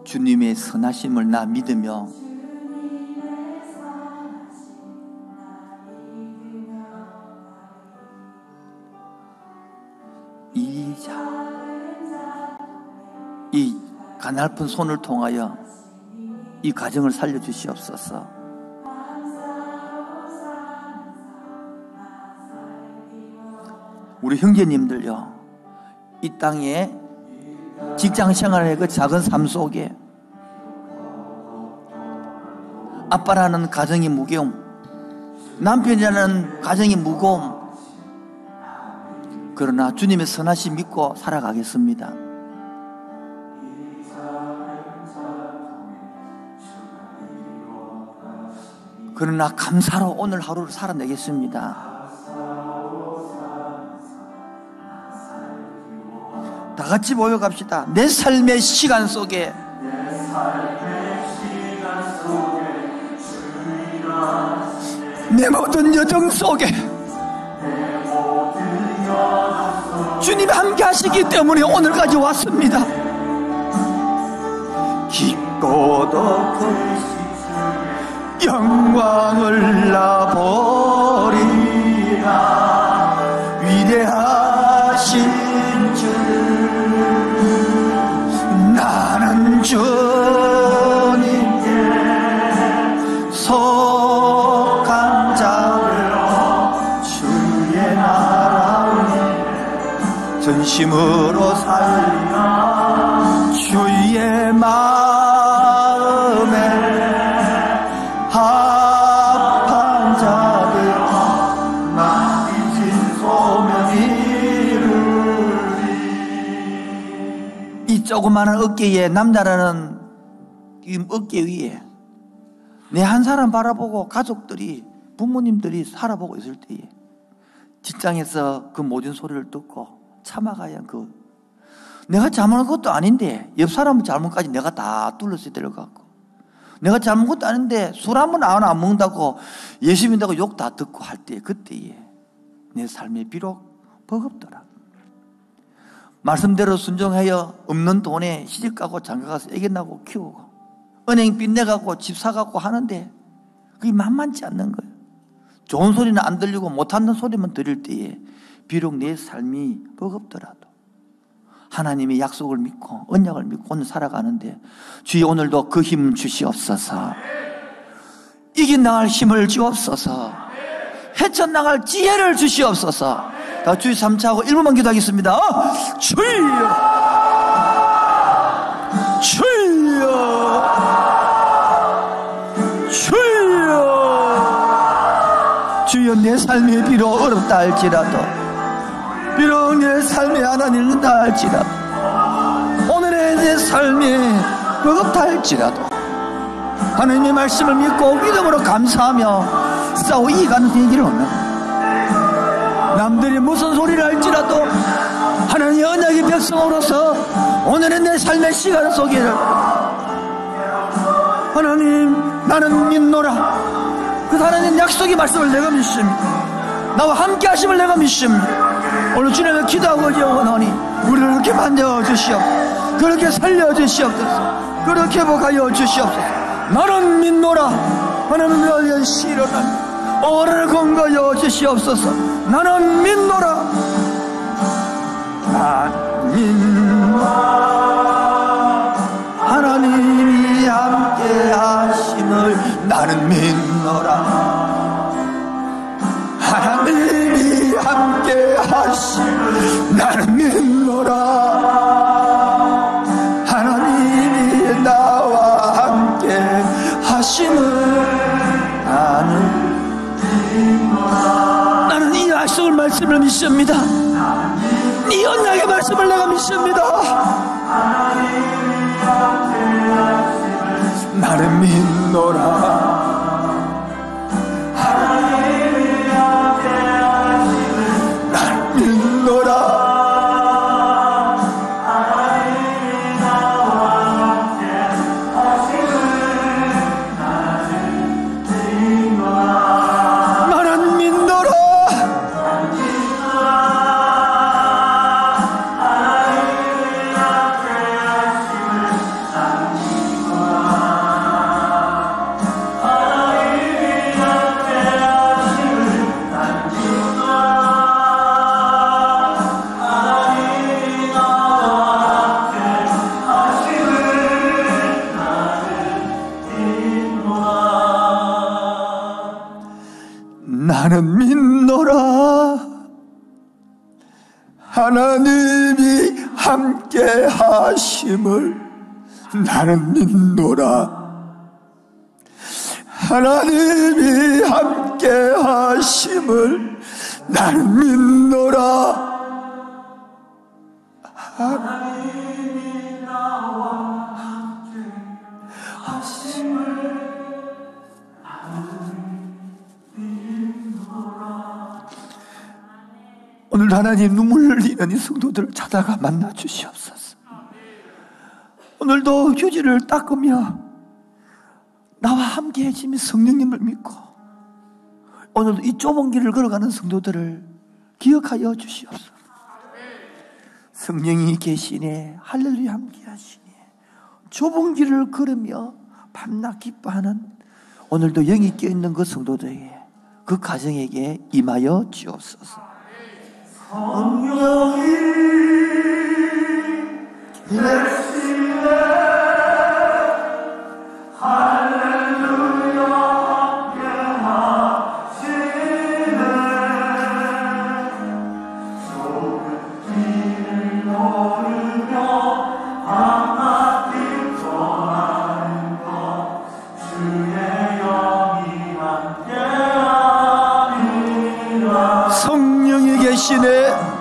주님의 선하심을 나 믿으며 이 가냘픈 손을 통하여 이 가정을 살려주시옵소서. 우리 형제님들요, 이 땅에 직장생활의 그 작은 삶 속에 아빠라는 가정의 무거움, 남편이라는 가정의 무거움, 그러나 주님의 선하심 믿고 살아가겠습니다. 그러나 감사로 오늘 하루를 살아내겠습니다. 다 같이 모여갑시다. 내 삶의 시간 속에 내 모든 여정 속에 주님이 함께 하시기 때문에 오늘까지 왔습니다. 깊고도 크신 영광을 나 보리라. 위대하신 주 나는 주님께 힘으로 살리라. 주의 마음에 합한 자들 맡기신 소명이 이루리. 이 조그마한 어깨에, 남자라는 이 어깨 위에 내 한 사람 바라보고 가족들이, 부모님들이 살아보고 있을 때에 직장에서 그 모든 소리를 듣고 참아가야 내가 잘못한 것도 아닌데 옆 사람 잘못까지 내가 다 둘러서 데려가고, 내가 잘못한 것도 아닌데 술 한 번 안 먹는다고 예수 믿는다고 욕 다 듣고 할 때, 그때에 내 삶이 비록 버겁더라. 말씀대로 순종하여 없는 돈에 시집가고 장가가서 애기 낳고 키우고 은행 빚내갖고 집 사갖고 하는데 그게 만만치 않는 거예요. 좋은 소리는 안 들리고 못하는 소리만 들을 때에 비록 내 삶이 버겁더라도 하나님의 약속을 믿고 언약을 믿고 오늘 살아가는데, 주여 오늘도 그 힘 주시옵소서. 이겨나갈 힘을 주옵소서. 헤쳐나갈 지혜를 주시옵소서. 다 주의 3차하고 1분만 기도하겠습니다. 주여, 주여, 주여. 주여, 내 삶이 비록 어렵다 할지라도, 비록 내 삶이 하나님 잃는다 할지라도, 오늘의 내 삶이 버겁다 할지라도 하나님의 말씀을 믿고 믿음으로 감사하며 싸워 이겨가는 얘기를 없는, 남들이 무슨 소리를 할지라도 하나님의 언약의 백성으로서 오늘의 내 삶의 시간 속에를 하나님, 나는 믿노라. 그 하나님 약속의 말씀을 내가 믿습니다. 나와 함께 하심을 내가 믿습니다. 오늘 주님을 기도하고 원하니 우리를 그렇게 만져 주시옵소서. 그렇게 살려 주시옵소서. 그렇게 복하여 주시옵소서. 나는 믿노라. 하나님 나를 실현하니 오를 건거여 주시옵소서. 나는 믿노라. 난 믿노라. 하나님이 함께 하심을 나는 믿노라. 하나님이 함께 하심을 나는 믿노라. 하나님이 나와 함께 하심을 나는 믿노라. 나는 이 약속을 말씀을 믿습니다. 이 언약의 말씀을 내가 믿습니다. 나는 믿노라. 나는 믿노라. 하나님이 함께 하심을 나는 믿노라. 하나님이 함께 하심을 나는 믿노라. 하나님이 나와 함께 하심을 오늘 하나님 눈물 흘리는 이 성도들을 찾아가 만나 주시옵소서. 오늘도 휴지를 닦으며 나와 함께 해주신 성령님을 믿고 오늘도 이 좁은 길을 걸어가는 성도들을 기억하여 주시옵소서. 성령이 계시네. 할렐루야 함께 하시네. 좁은 길을 걸으며 밤낮 기뻐하는 오늘도 영이 껴있는 그 성도들에게, 그 가정에게 임하여 주옵소서. 성령이 계시네. 할렐루야 함께 하시네. 좁은 길을 계시네.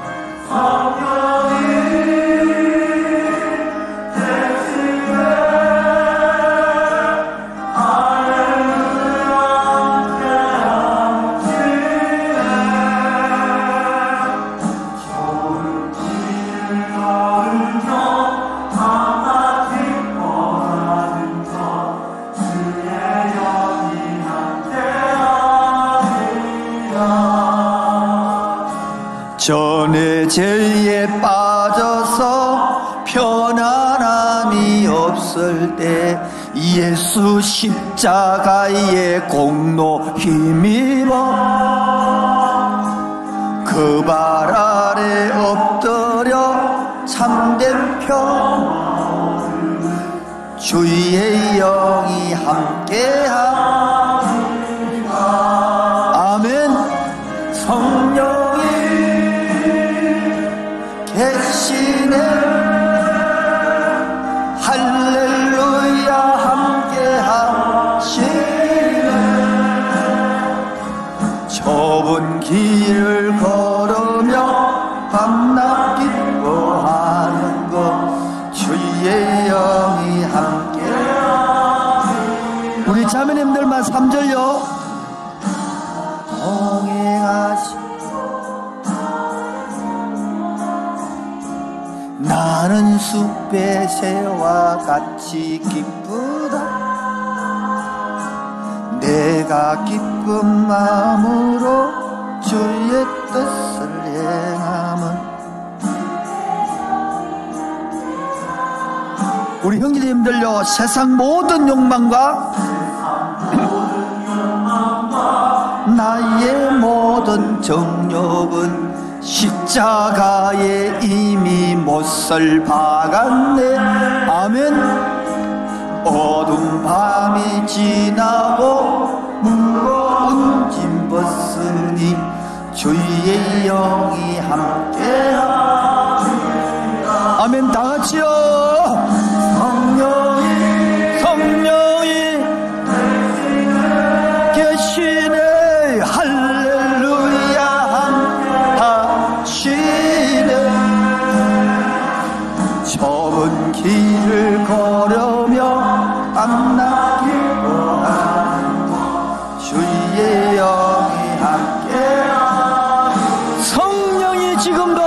전에 죄에 빠져서 편안함이 없을 때 예수 십자가의 공로 힘입어 그 발 아래 엎드려 참된 편 주의 영이 함께하리라. 아멘. 성령이 계시네. 할렐루야 함께하시네. 좁은 길을 걸으며 밤낮 기뻐하는 것 주의 영이 함께하시네. 우리 자매님들만 3절요. 동행하시네. 나는 숲의 새와 같이 기쁘다. 내가 기쁜 마음으로 주의 뜻을 행함은. 우리 형제님들요, 세상 모든 욕망과 나의 모든 정욕은 십자가에 이미 못을 박았네. 아멘. 어두운 밤이 지나고 무거운 짐 벗으니 주의 영이 함께하리라. 아멘. 다 같이요. 성령이 계시네. 할렐루야 함께하시네. 좁은 길을 걸으며 밤낮 기뻐하는 주의 영이 함께하시네. 성령이 지금도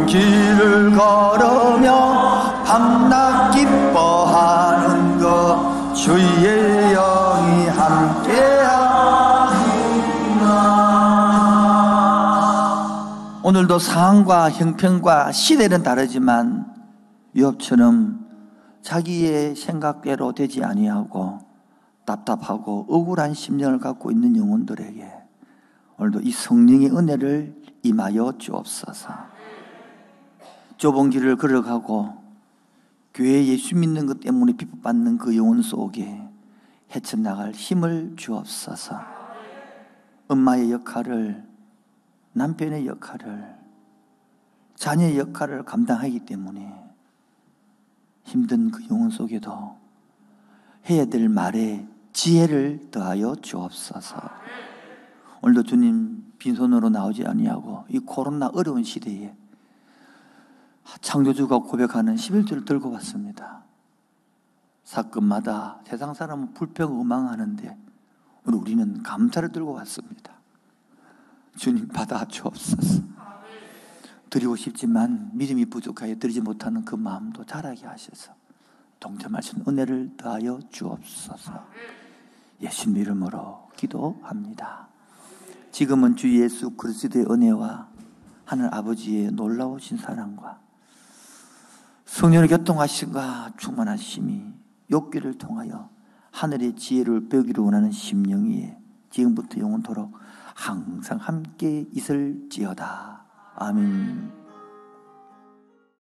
길을 걸으며 밤낮 기뻐하는 것 주의 영이 함께하리라. 오늘도 상황과 형편과 시대는 다르지만 요압처럼 자기의 생각대로 되지 아니하고 답답하고 억울한 심령을 갖고 있는 영혼들에게 오늘도 이 성령의 은혜를 임하여 주옵소서. 좁은 길을 걸어가고 교회에 예수 믿는 것 때문에 비판받는 그 영혼 속에 헤쳐나갈 힘을 주옵소서. 엄마의 역할을, 남편의 역할을, 자녀의 역할을 감당하기 때문에 힘든 그 영혼 속에도 해야 될 말에 지혜를 더하여 주옵소서. 오늘도 주님 빈손으로 나오지 아니하고 이 코로나 어려운 시대에 창조주가 고백하는 11조를 들고 왔습니다. 사건마다 세상 사람은 불평 의망하는데 우리는 감사를 들고 왔습니다. 주님 받아 주옵소서. 드리고 싶지만 믿음이 부족하여 드리지 못하는 그 마음도 자라게 하셔서 동참하신 은혜를 더하여 주옵소서. 예수님 이름으로 기도합니다. 지금은 주 예수 그리스도의 은혜와 하늘 아버지의 놀라우신 사랑과 성령의 교통하심과 충만하심이 욕기를 통하여 하늘의 지혜를 배우기를 원하는 심령이 지금부터 영원토록 항상 함께 있을지어다. 아멘.